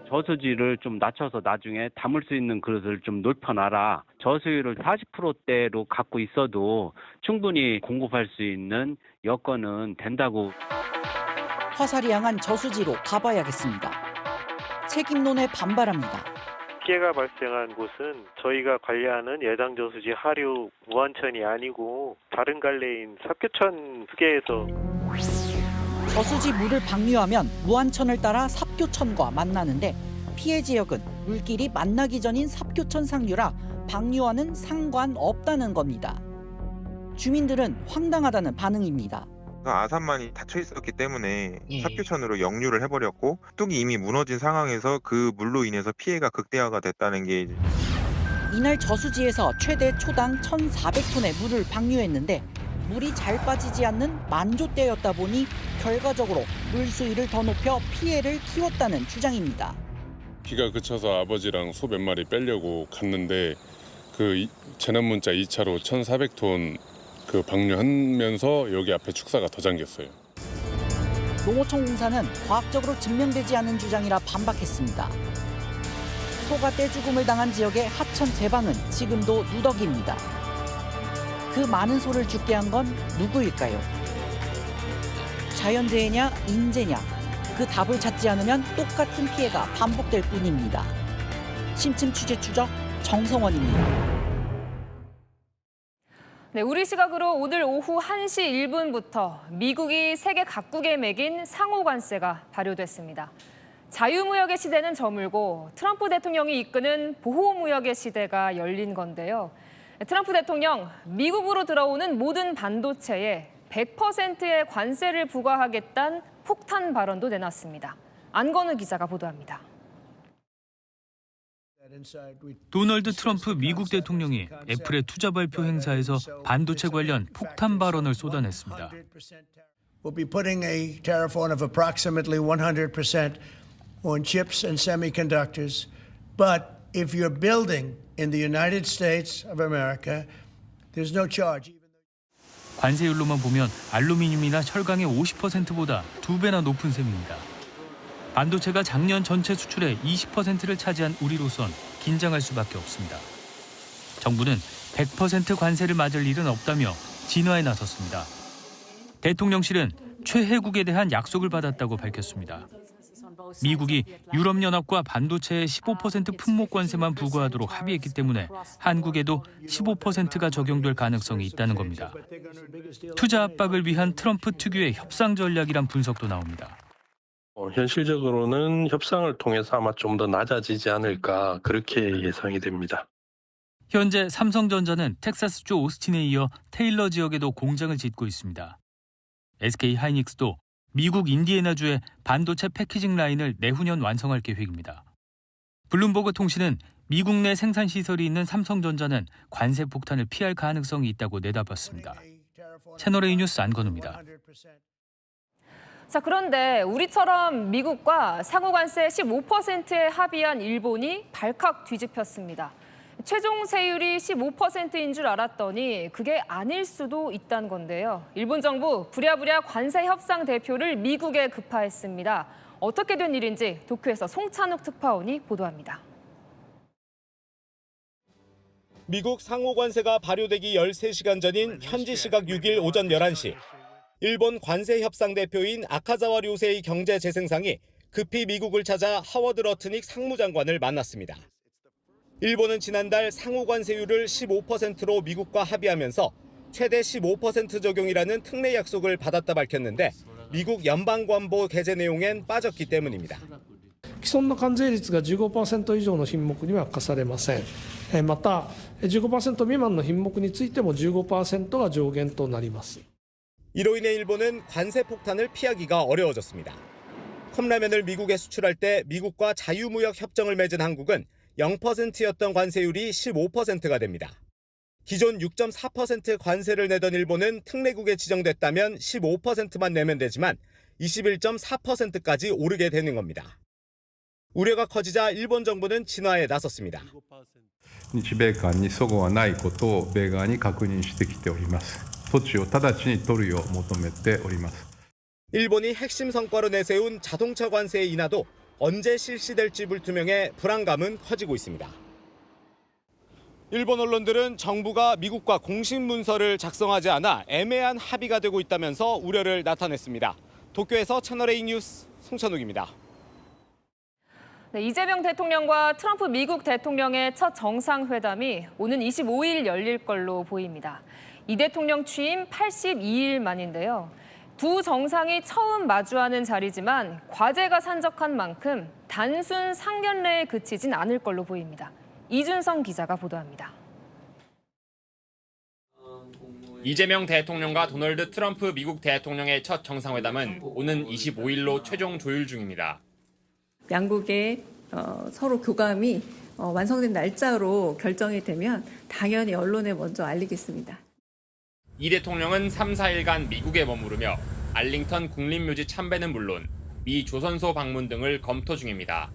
저수지를 좀 낮춰서 나중에 담을 수 있는 그릇을 좀 넓혀놔라. 저수율을 40%대로 갖고 있어도 충분히 공급할 수 있는 여건은 된다고. 화살이 향한 저수지로 가봐야겠습니다. 책임론에 반발합니다. 피해가 발생한 곳은 저희가 관리하는 예당저수지 하류 무안천이 아니고 다른 갈래인 삽교천 후계에서 저수지 물을 방류하면 무안천을 따라 삽교천과 만나는데 피해 지역은 물길이 만나기 전인 삽교천 상류라 방류와는 상관없다는 겁니다. 주민들은 황당하다는 반응입니다. 아산만이 닫혀 있었기 때문에 삽교천으로 역류를 해버렸고 뚝이 이미 무너진 상황에서 그 물로 인해서 피해가 극대화가 됐다는 게 이날 저수지에서 최대 초당 1,400톤의 물을 방류했는데 물이 잘 빠지지 않는 만조대였다 보니 결과적으로 물 수위를 더 높여 피해를 키웠다는 주장입니다. 비가 그쳐서 아버지랑 소 몇 마리 빼려고 갔는데 그 재난문자 2차로 1,400톤 그 방류하면서 여기 앞에 축사가 더 잠겼어요. 농어촌 공사는 과학적으로 증명되지 않은 주장이라 반박했습니다. 소가 떼죽음을 당한 지역의 하천 제방은 지금도 누더기입니다. 그 많은 소를 죽게 한 건 누구일까요? 자연재해냐 인재냐 그 답을 찾지 않으면 똑같은 피해가 반복될 뿐입니다. 심층 취재 추적 정성원입니다. 네, 우리 시각으로 오늘 오후 1시 1분부터 미국이 세계 각국에 매긴 상호 관세가 발효됐습니다. 자유무역의 시대는 저물고 트럼프 대통령이 이끄는 보호무역의 시대가 열린 건데요. 트럼프 대통령, 미국으로 들어오는 모든 반도체에 100%의 관세를 부과하겠다는 폭탄 발언도 내놨습니다. 안건우 기자가 보도합니다. 도널드 트럼프 미국 대통령이 애플의 투자 발표 행사에서 반도체 관련 폭탄 발언을 쏟아냈습니다. We'll be putting a tariff on of approximately 100% on chips and semiconductors. But if you're building in the United States of America, there's no charge. 관세율로만 보면 알루미늄이나 철강의 50%보다 2배나 높은 셈입니다. 반도체가 작년 전체 수출의 20%를 차지한 우리로선 긴장할 수밖에 없습니다. 정부는 100% 관세를 맞을 일은 없다며 진화에 나섰습니다. 대통령실은 최혜국에 대한 약속을 받았다고 밝혔습니다. 미국이 유럽연합과 반도체에 15% 품목 관세만 부과하도록 합의했기 때문에 한국에도 15%가 적용될 가능성이 있다는 겁니다. 투자 압박을 위한 트럼프 특유의 협상 전략이란 분석도 나옵니다. 현실적으로는 협상을 통해서 아마 좀 더 낮아지지 않을까 그렇게 예상이 됩니다. 현재 삼성전자는 텍사스주 오스틴에 이어 테일러 지역에도 공장을 짓고 있습니다. SK 하이닉스도 미국 인디애나주에 반도체 패키징 라인을 내후년 완성할 계획입니다. 블룸버그 통신은 미국 내 생산 시설이 있는 삼성전자는 관세 폭탄을 피할 가능성이 있다고 내다봤습니다. 채널A 뉴스 안건우입니다. 자, 그런데 우리처럼 미국과 상호 관세 15%에 합의한 일본이 발칵 뒤집혔습니다. 최종 세율이 15%인 줄 알았더니 그게 아닐 수도 있다는 건데요. 일본 정부 부랴부랴 관세 협상 대표를 미국에 급파했습니다. 어떻게 된 일인지 도쿄에서 송찬욱 특파원이 보도합니다. 미국 상호 관세가 발효되기 13시간 전인 현지 시각 6일 오전 11시. 일본 관세 협상 대표인 아카자와 료세이 경제재생상이 급히 미국을 찾아 하워드 러트닉 상무장관을 만났습니다. 일본은 지난달 상호 관세율을 15%로 미국과 합의하면서 최대 15% 적용이라는 특례 약속을 받았다 밝혔는데 미국 연방관보 개제 내용엔 빠졌기 때문입니다. 既存の関税率が 15% 以上の品目には課されません。また 15% 未満の品目についても 15% が上限となります。 이로 인해 일본은 관세 폭탄을 피하기가 어려워졌습니다. 컵라면을 미국에 수출할 때 미국과 자유무역 협정을 맺은 한국은 0%였던 관세율이 15%가 됩니다. 기존 6.4% 관세를 내던 일본은 특례국에 지정됐다면 15%만 내면 되지만 21.4%까지 오르게 되는 겁니다. 우려가 커지자 일본 정부는 진화에 나섰습니다. 日米間に齟齬はないことを米側に確認してきております。措置を直ちに取るよう求めております。 일본이 핵심 성과로 내세운 자동차 관세의 인하도 언제 실시될지 불투명해 불안감은 커지고 있습니다. 일본 언론들은 정부가 미국과 공식 문서를 작성하지 않아 애매한 합의가 되고 있다면서 우려를 나타냈습니다. 도쿄에서 채널A 뉴스 송찬욱입니다. 네, 이재명 대통령과 트럼프 미국 대통령의 첫 정상회담이 오는 25일 열릴 걸로 보입니다. 이 대통령 취임 82일 만인데요. 두 정상이 처음 마주하는 자리지만 과제가 산적한 만큼 단순 상견례에 그치진 않을 걸로 보입니다. 이준성 기자가 보도합니다. 이재명 대통령과 도널드 트럼프 미국 대통령의 첫 정상회담은 오는 25일로 최종 조율 중입니다. 양국의 서로 교감이 완성된 날짜로 결정이 되면 당연히 언론에 먼저 알리겠습니다. 이 대통령은 3, 4일간 미국에 머무르며 알링턴 국립묘지 참배는 물론 미 조선소 방문 등을 검토 중입니다.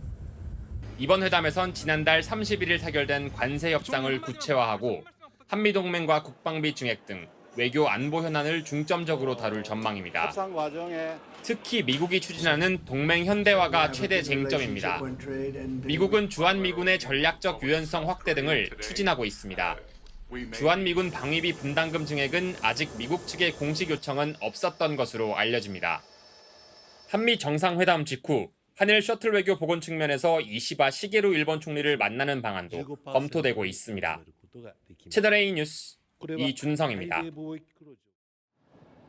이번 회담에선 지난달 31일 타결된 관세 협상을 구체화하고 한미동맹과 국방비 증액 등 외교 안보 현안을 중점적으로 다룰 전망입니다. 협상 과정에 특히 미국이 추진하는 동맹 현대화가 최대 쟁점입니다. 미국은 주한미군의 전략적 유연성 확대 등을 추진하고 있습니다. 주한미군 방위비 분담금 증액은 아직 미국 측의 공식 요청은 없었던 것으로 알려집니다. 한미 정상회담 직후 한일 셔틀 외교 복원 측면에서 이시바 시게루 일본 총리를 만나는 방안도 검토되고 있습니다. 채널A 뉴스 이준성입니다.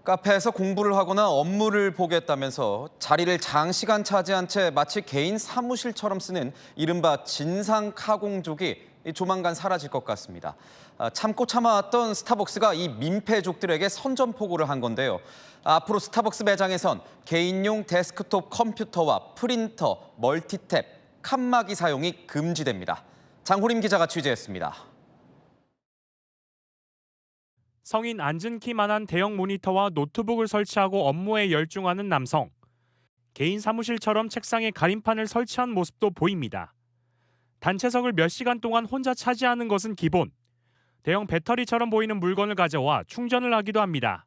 카페에서 공부를 하거나 업무를 보겠다면서 자리를 장시간 차지한 채 마치 개인 사무실처럼 쓰는 이른바 진상 카공족이 조만간 사라질 것 같습니다. 참고 참아왔던 스타벅스가 이 민폐족들에게 선전포고를 한 건데요. 앞으로 스타벅스 매장에선 개인용 데스크톱 컴퓨터와 프린터, 멀티탭, 칸막이 사용이 금지됩니다. 장호림 기자가 취재했습니다. 성인 앉은 키만한 대형 모니터와 노트북을 설치하고 업무에 열중하는 남성. 개인 사무실처럼 책상에 가림판을 설치한 모습도 보입니다. 단체석을 몇 시간 동안 혼자 차지하는 것은 기본. 대형 배터리처럼 보이는 물건을 가져와 충전을 하기도 합니다.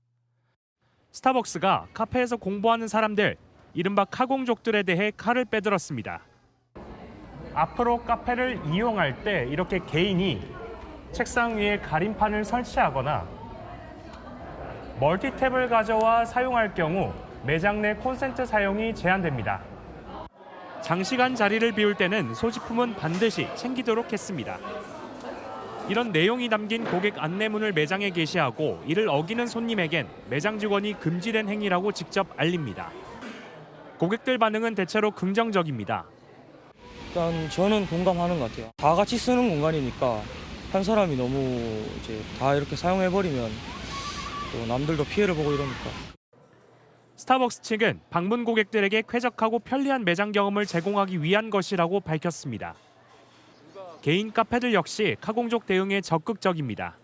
스타벅스가 카페에서 공부하는 사람들, 이른바 카공족들에 대해 칼을 빼들었습니다. 앞으로 카페를 이용할 때 이렇게 개인이 책상 위에 가림판을 설치하거나 멀티탭을 가져와 사용할 경우 매장 내 콘센트 사용이 제한됩니다. 장시간 자리를 비울 때는 소지품은 반드시 챙기도록 했습니다. 이런 내용이 담긴 고객 안내문을 매장에 게시하고 이를 어기는 손님에겐 매장 직원이 금지된 행위라고 직접 알립니다. 고객들 반응은 대체로 긍정적입니다. 일단 저는 공감하는 것 같아요. 다 같이 쓰는 공간이니까 한 사람이 너무 이제 다 이렇게 사용해버리면 또 남들도 피해를 보고 이러니까. 스타벅스 측은 방문 고객들에게 쾌적하고 편리한 매장 경험을 제공하기 위한 것이라고 밝혔습니다. 개인 카페들 역시 카공족 대응에 적극적입니다.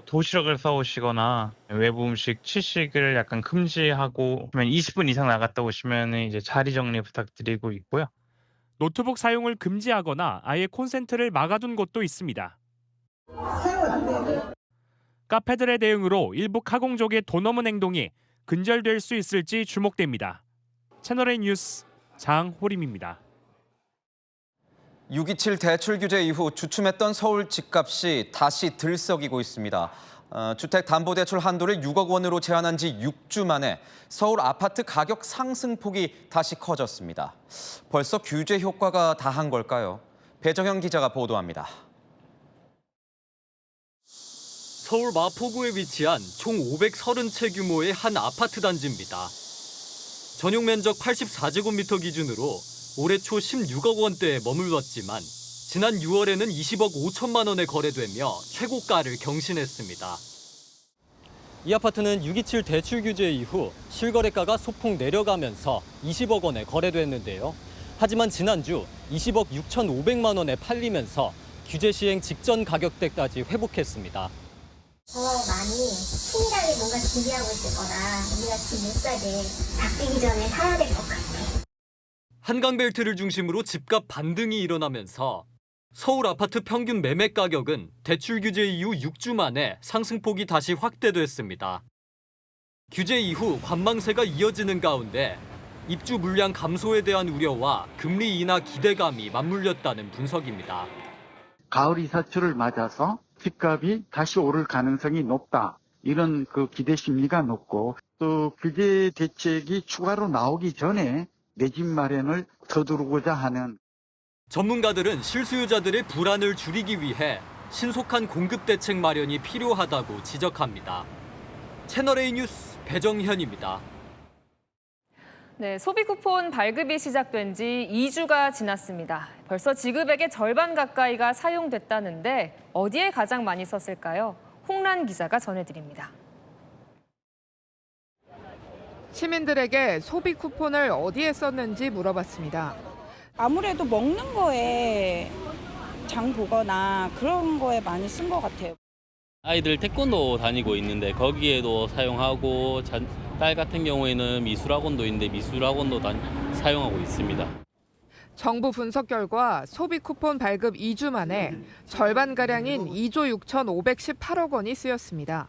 도시락을 싸오시거나 외부 음식 취식을 약간 금지하고 20분 이상 나갔다 오시면 이제 자리 정리 부탁드리고 있고요. 노트북 사용을 금지하거나 아예 콘센트를 막아둔 곳도 있습니다. 카페들의 대응으로 일부 카공족의 도 넘은 행동이 근절될 수 있을지 주목됩니다. 채널A 뉴스 장호림입니다. 6.27 대출 규제 이후 주춤했던 서울 집값이 다시 들썩이고 있습니다. 주택담보대출 한도를 6억 원으로 제한한 지 6주 만에 서울 아파트 가격 상승폭이 다시 커졌습니다. 벌써 규제 효과가 다한 걸까요? 배정현 기자가 보도합니다. 서울 마포구에 위치한 총 530채 규모의 한 아파트 단지입니다. 전용 면적 84제곱미터 기준으로 올해 초 16억 원대에 머물렀지만 지난 6월에는 20억 5천만 원에 거래되며 최고가를 경신했습니다. 이 아파트는 6.27 대출 규제 이후 실거래가가 소폭 내려가면서 20억 원에 거래됐는데요. 하지만 지난주 20억 6,500만 원에 팔리면서 규제 시행 직전 가격대까지 회복했습니다. 더 많이 치밀하게 뭔가 준비하고 있을 거라 우리가 지금 못 사게 바뀌기 전에 사야 될 것 같아. 한강벨트를 중심으로 집값 반등이 일어나면서 서울 아파트 평균 매매 가격은 대출 규제 이후 6주 만에 상승폭이 다시 확대됐습니다. 규제 이후 관망세가 이어지는 가운데 입주 물량 감소에 대한 우려와 금리 인하 기대감이 맞물렸다는 분석입니다. 가을 이사철을 맞아서 집값이 다시 오를 가능성이 높다. 이런 기대 심리가 높고 또 규제 대책이 추가로 나오기 전에 내 집 마련을 서두르고자 하는. 전문가들은 실수요자들의 불안을 줄이기 위해 신속한 공급 대책 마련이 필요하다고 지적합니다. 채널A 뉴스 배정현입니다. 네, 소비 쿠폰 발급이 시작된 지 2주가 지났습니다. 벌써 지급액의 절반 가까이가 사용됐다는데 어디에 가장 많이 썼을까요? 홍란 기자가 전해드립니다. 시민들에게 소비 쿠폰을 어디에 썼는지 물어봤습니다. 아무래도 먹는 거에 장 보거나 그런 거에 많이 쓴 것 같아요. 아이들 태권도 다니고 있는데 거기에도 사용하고 딸 같은 경우에는 미술학원도 있는데 미술학원도 사용하고 있습니다. 정부 분석 결과 소비 쿠폰 발급 2주 만에 절반가량인 2조 6,518억 원이 쓰였습니다.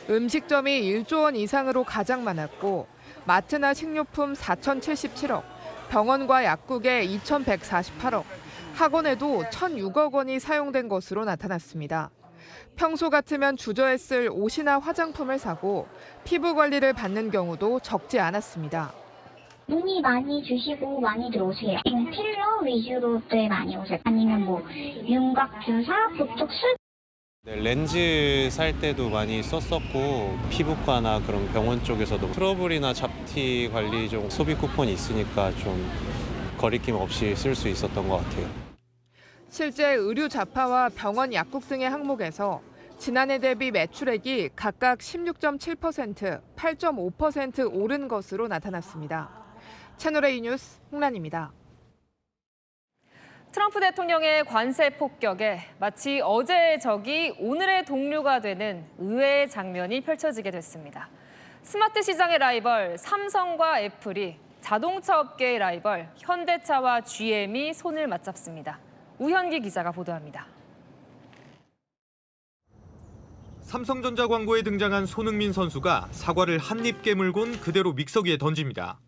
음식점이 1조 원 이상으로 가장 많았고 마트나 식료품 4,077억, 병원과 약국에 2,148억, 학원에도 1,006억 원이 사용된 것으로 나타났습니다. 평소 같으면 주저에 쓸 옷이나 화장품을 사고 피부 관리를 받는 경우도 적지 않았습니다. 문의 많이 주시고 많이 들어오세요. 필러 위주로들 많이 오세요. 아니면 윤곽 주사, 보톡스. 렌즈 살 때도 많이 썼었고 피부과나 그런 병원 쪽에서도 트러블이나 잡티 관리 중 소비 쿠폰이 있으니까 좀 거리낌 없이 쓸 수 있었던 것 같아요. 실제 의류 잡화와 병원 약국 등의 항목에서 지난해 대비 매출액이 각각 16.7%, 8.5% 오른 것으로 나타났습니다. 채널A 뉴스 홍란입니다. 트럼프 대통령의 관세 폭격에 마치 어제의 적이 오늘의 동료가 되는 의외의 장면이 펼쳐지게 됐습니다. 스마트 시장의 라이벌 삼성과 애플이 자동차 업계의 라이벌 현대차와 GM이 손을 맞잡습니다. 우현기 기자가 보도합니다. 삼성전자 광고에 등장한 손흥민 선수가 사과를 한 입 깨물곤 그대로 믹서기에 던집니다.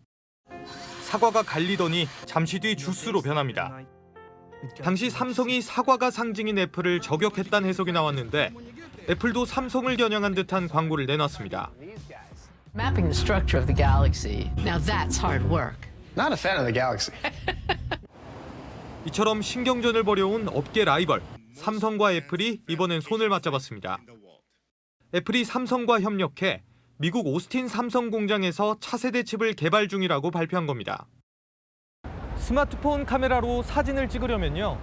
사과가 갈리더니 잠시 뒤 주스로 변합니다. 당시 삼성이 사과가 상징인 애플을 저격했다는 해석이 나왔는데 애플도 삼성을 겨냥한 듯한 광고를 내놨습니다. Mapping the structure of the galaxy. Now that's hard work. Not a fan of the galaxy. 이처럼 신경전을 벌여온 업계 라이벌 삼성과 애플이 이번엔 손을 맞잡았습니다. 애플이 삼성과 협력해 미국 오스틴 삼성 공장에서 차세대 칩을 개발 중이라고 발표한 겁니다. 스마트폰 카메라로 사진을 찍으려면요.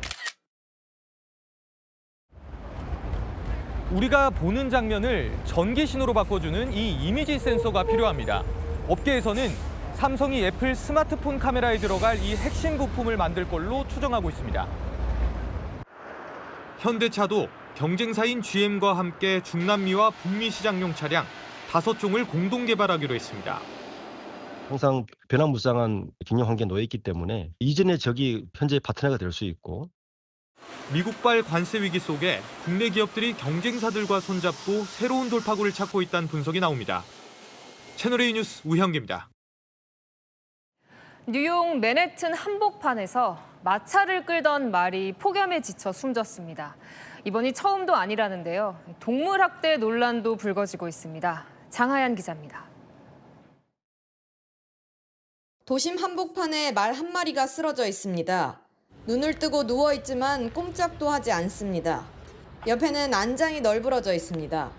우리가 보는 장면을 전기 신호로 바꿔주는 이 이미지 센서가 필요합니다. 업계에서는 삼성이 애플 스마트폰 카메라에 들어갈 이 핵심 부품을 만들 걸로 추정하고 있습니다. 현대차도 경쟁사인 GM과 함께 중남미와 북미 시장용 차량 5종을 공동 개발하기로 했습니다. 항상 변화무쌍한 경영 환경에 놓여 있기 때문에 이전의 적이 현재 파트너가 될 수 있고. 미국발 관세 위기 속에 국내 기업들이 경쟁사들과 손잡고 새로운 돌파구를 찾고 있다는 분석이 나옵니다. 채널A 뉴스 우현기입니다. 뉴욕 맨해튼 한복판에서 마차를 끌던 말이 폭염에 지쳐 숨졌습니다. 이번이 처음도 아니라는데요. 동물 학대 논란도 불거지고 있습니다. 장하연 기자입니다. 도심 한복판에 말 한 마리가 쓰러져 있습니다. 눈을 뜨고 누워있지만 꼼짝도 하지 않습니다. 옆에는 안장이 널브러져 있습니다.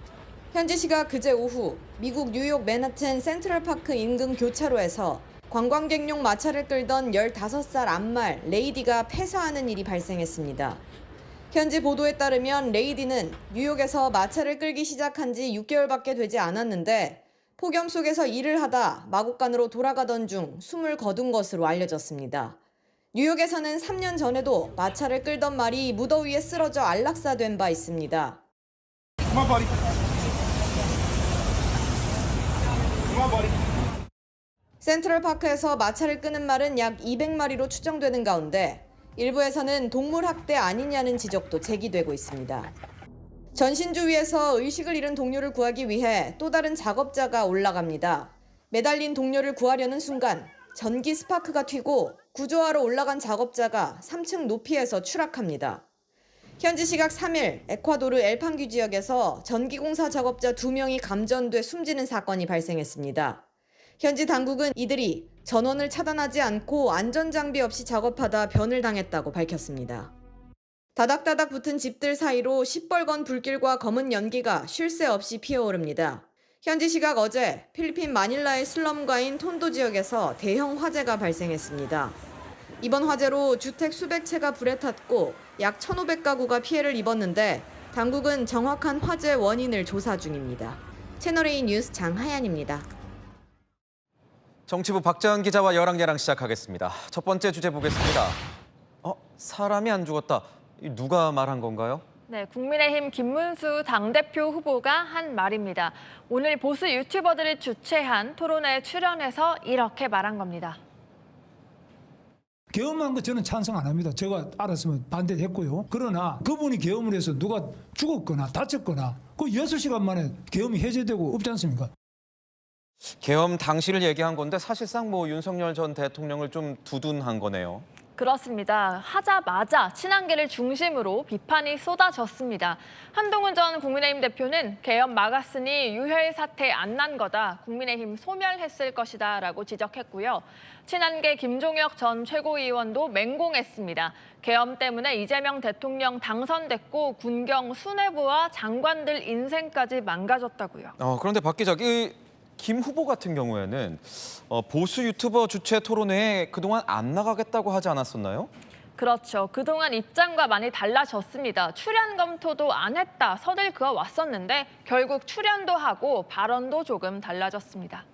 현지 시각 그제 오후 미국 뉴욕 맨하튼 센트럴파크 인근 교차로에서 관광객용 마차를 끌던 15살 암말 레이디가 폐사하는 일이 발생했습니다. 현지 보도에 따르면 레이디는 뉴욕에서 마차를 끌기 시작한 지 6개월밖에 되지 않았는데 폭염 속에서 일을 하다 마곡간으로 돌아가던 중 숨을 거둔 것으로 알려졌습니다. 뉴욕에서는 3년 전에도 마차를 끌던 말이 무더위에 쓰러져 안락사된 바 있습니다. 센트럴파크에서 마차를 끄는 말은 약 200마리로 추정되는 가운데 일부에서는 동물 학대 아니냐는 지적도 제기되고 있습니다. 전신주 위에서 의식을 잃은 동료를 구하기 위해 또 다른 작업자가 올라갑니다. 매달린 동료를 구하려는 순간 전기 스파크가 튀고 구조하러 올라간 작업자가 3층 높이에서 추락합니다. 현지 시각 3일 에콰도르 엘팡규 지역에서 전기공사 작업자 2명이 감전돼 숨지는 사건이 발생했습니다. 현지 당국은 이들이 전원을 차단하지 않고 안전장비 없이 작업하다 변을 당했다고 밝혔습니다. 다닥다닥 붙은 집들 사이로 시뻘건 불길과 검은 연기가 쉴 새 없이 피어오릅니다. 현지 시각 어제 필리핀 마닐라의 슬럼가인 톤도 지역에서 대형 화재가 발생했습니다. 이번 화재로 주택 수백 채가 불에 탔고 약 1,500가구가 피해를 입었는데 당국은 정확한 화재 원인을 조사 중입니다. 채널A 뉴스 장하연입니다. 정치부 박자은 기자와 열왕예랑 시작하겠습니다. 첫 번째 주제 보겠습니다. 사람이 안 죽었다. 누가 말한 건가요? 네, 국민의힘 김문수 당대표 후보가 한 말입니다. 오늘 보수 유튜버들이 주최한 토론회에 출연해서 이렇게 말한 겁니다. 계엄한 거 저는 찬성 안 합니다. 제가 알았으면 반대했고요. 그러나 그분이 계엄을 해서 누가 죽었거나 다쳤거나 그 6시간 만에 계엄이 해제되고 없지 않습니까? 계엄 당시를 얘기한 건데 사실상 윤석열 전 대통령을 좀 두둔한 거네요. 그렇습니다. 하자마자 친한계를 중심으로 비판이 쏟아졌습니다. 한동훈 전 국민의힘 대표는 계엄 막았으니 유혈 사태 안 난 거다. 국민의힘 소멸했을 것이다 라고 지적했고요. 친한계 김종혁 전 최고위원도 맹공했습니다. 계엄 때문에 이재명 대통령 당선됐고 군경 수뇌부와 장관들 인생까지 망가졌다고요. 그런데 박 기자, 김 후보 같은 경우에는 보수 유튜버 주최 토론회에 그동안 안 나가겠다고 하지 않았었나요? 그렇죠. 그동안 입장과 많이 달라졌습니다. 출연 검토도 안 했다 선을 그어 왔었는데 결국 출연도 하고 발언도 조금 달라졌습니다.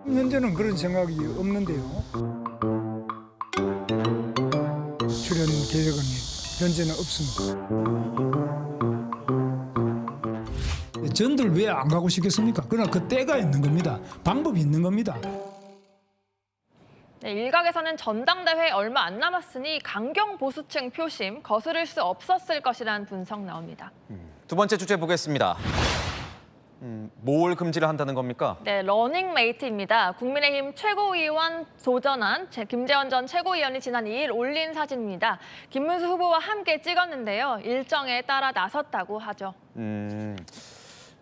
현재는 그런 생각이 없는데요. 출연 계획은 현재는 없습니다. 전들 왜 안 가고 싶겠습니까? 그러나 그 때가 있는 겁니다. 방법이 있는 겁니다. 네, 일각에서는 전당대회 얼마 안 남았으니 강경 보수층 표심 거스를 수 없었을 것이라는 분석 나옵니다. 두 번째 주제 보겠습니다. 뭘 금지를 한다는 겁니까? 네, 러닝메이트입니다. 국민의힘 최고위원 도전한 김재원 전 최고위원이 지난 2일 올린 사진입니다. 김문수 후보와 함께 찍었는데요. 일정에 따라 나섰다고 하죠.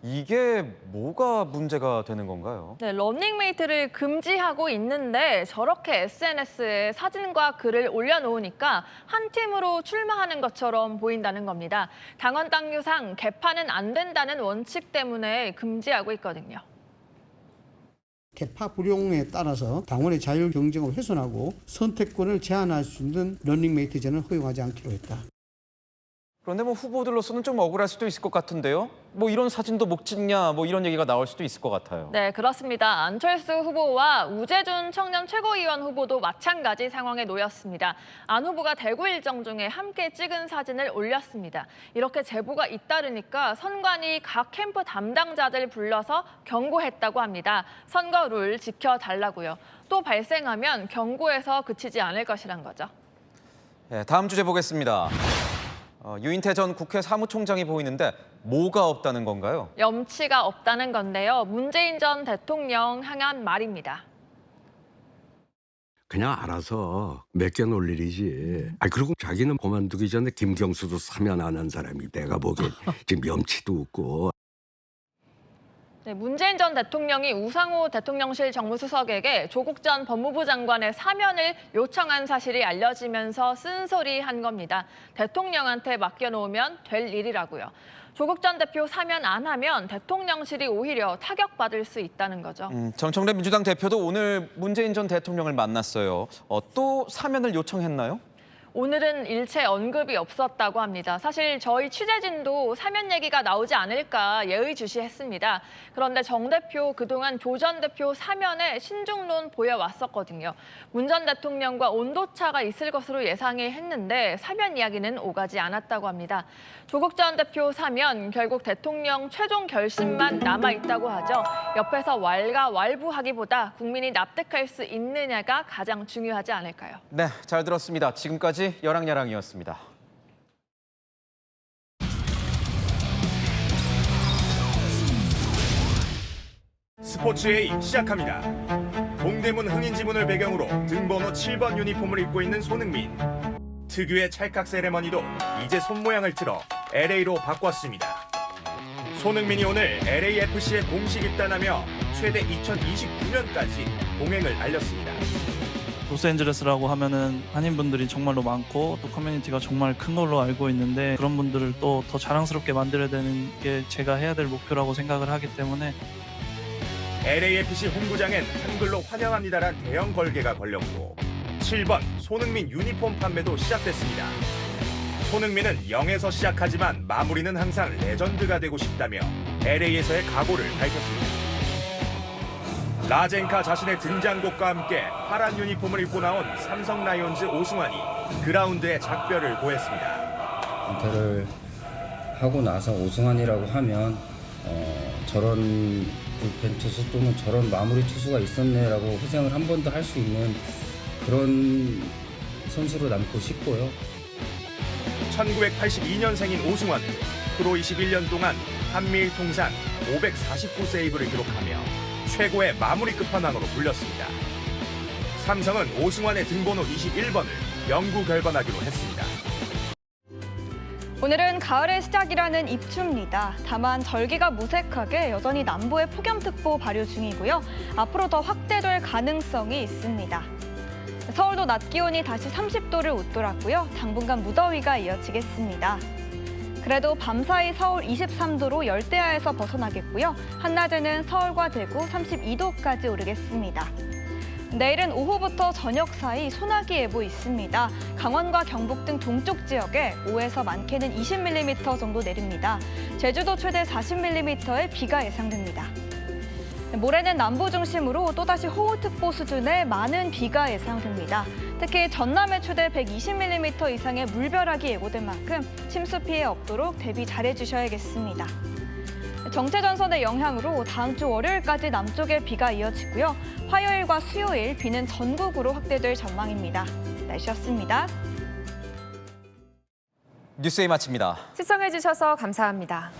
이게 뭐가 문제가 되는 건가요? 네, 러닝메이트를 금지하고 있는데 저렇게 SNS에 사진과 글을 올려놓으니까 한 팀으로 출마하는 것처럼 보인다는 겁니다. 당원 당규상 개파는 안 된다는 원칙 때문에 금지하고 있거든요. 개파 불용에 따라서 당원의 자율 경쟁을 훼손하고 선택권을 제한할 수 있는 러닝메이트제는 허용하지 않기로 했다. 그런데 후보들로서는 좀 억울할 수도 있을 것 같은데요. 이런 사진도 못 찍냐, 이런 얘기가 나올 수도 있을 것 같아요. 네, 그렇습니다. 안철수 후보와 우재준 청년 최고위원 후보도 마찬가지 상황에 놓였습니다. 안 후보가 대구 일정 중에 함께 찍은 사진을 올렸습니다. 이렇게 제보가 잇따르니까 선관위 각 캠프 담당자들 불러서 경고했다고 합니다. 선거 룰 지켜달라고요. 또 발생하면 경고에서 그치지 않을 것이란 거죠. 네, 다음 주제 보겠습니다. 유인태 전 국회 사무총장이 보이는데 뭐가 없다는 건가요? 염치가 없다는 건데요. 문재인 전 대통령 향한 말입니다. 그냥 알아서 맡겨놓을 일이지. 그리고 자기는 그만두기 전에 김경수도 사면 안 한 사람이 내가 보기엔 지금 염치도 없고. 네, 문재인 전 대통령이 우상호 대통령실 정무수석에게 조국 전 법무부 장관의 사면을 요청한 사실이 알려지면서 쓴소리한 겁니다. 대통령한테 맡겨놓으면 될 일이라고요. 조국 전 대표 사면 안 하면 대통령실이 오히려 타격받을 수 있다는 거죠. 정청래 민주당 대표도 오늘 문재인 전 대통령을 만났어요. 또 사면을 요청했나요? 오늘은 일체 언급이 없었다고 합니다. 사실 저희 취재진도 사면 얘기가 나오지 않을까 예의주시했습니다. 그런데 정 대표 그동안 조 전 대표 사면에 신중론 보여왔었거든요. 문 전 대통령과 온도차가 있을 것으로 예상이 했는데 사면 이야기는 오가지 않았다고 합니다. 조국 전 대표 사면 결국 대통령 최종 결심만 남아있다고 하죠. 옆에서 왈가왈부하기보다 국민이 납득할 수 있느냐가 가장 중요하지 않을까요? 네, 잘 들었습니다. 지금까지 열왕야랑이었습니다. 스포츠A 시작합니다. 동대문 흥인지문을 배경으로 등번호 7번 유니폼을 입고 있는 손흥민. 특유의 찰칵 세레머니도 이제 손모양을 틀어 LA로 바꿨습니다. 손흥민이 오늘 LAFC에 공식 입단하며 최대 2029년까지 동행을 알렸습니다. 로스앤젤레스라고 하면은 한인분들이 정말로 많고 또 커뮤니티가 정말 큰 걸로 알고 있는데 그런 분들을 또 더 자랑스럽게 만들어야 되는 게 제가 해야 될 목표라고 생각을 하기 때문에 LAFC 홈구장엔 한글로 환영합니다란 대형 걸개가 걸렸고 7번 손흥민 유니폼 판매도 시작됐습니다. 손흥민은 0에서 시작하지만 마무리는 항상 레전드가 되고 싶다며 LA에서의 각오를 밝혔습니다. 라젠카 자신의 등장곡과 함께 파란 유니폼을 입고 나온 삼성 라이온즈 오승환이 그라운드에 작별을 고했습니다. 은퇴를 하고 나서 오승환이라고 하면 저런 불펜 투수 또는 저런 마무리 투수가 있었네라고 회상을 한 번 더 할 수 있는 그런 선수로 남고 싶고요. 1982년생인 오승환은 프로 21년 동안 한미일 통산 549세이브를 기록하며 최고의 마무리 끝판왕으로 불렸습니다. 삼성은 오승환의 등번호 21번을 영구 결번하기로 했습니다. 오늘은 가을의 시작이라는 입추입니다. 다만 절기가 무색하게 여전히 남부에 폭염특보 발효 중이고요. 앞으로 더 확대될 가능성이 있습니다. 서울도 낮 기온이 다시 30도를 웃돌았고요. 당분간 무더위가 이어지겠습니다. 그래도 밤사이 서울 23도로 열대야에서 벗어나겠고요. 한낮에는 서울과 대구 32도까지 오르겠습니다. 내일은 오후부터 저녁 사이 소나기 예보 있습니다. 강원과 경북 등 동쪽 지역에 5에서 많게는 20mm 정도 내립니다. 제주도 최대 40mm의 비가 예상됩니다. 모레는 남부 중심으로 또다시 호우특보 수준의 많은 비가 예상됩니다. 특히 전남에 최대 120mm 이상의 물벼락이 예고된 만큼 침수 피해 없도록 대비 잘해주셔야겠습니다. 정체전선의 영향으로 다음 주 월요일까지 남쪽에 비가 이어지고요. 화요일과 수요일 비는 전국으로 확대될 전망입니다. 날씨였습니다. 뉴스에 마칩니다. 시청해주셔서 감사합니다.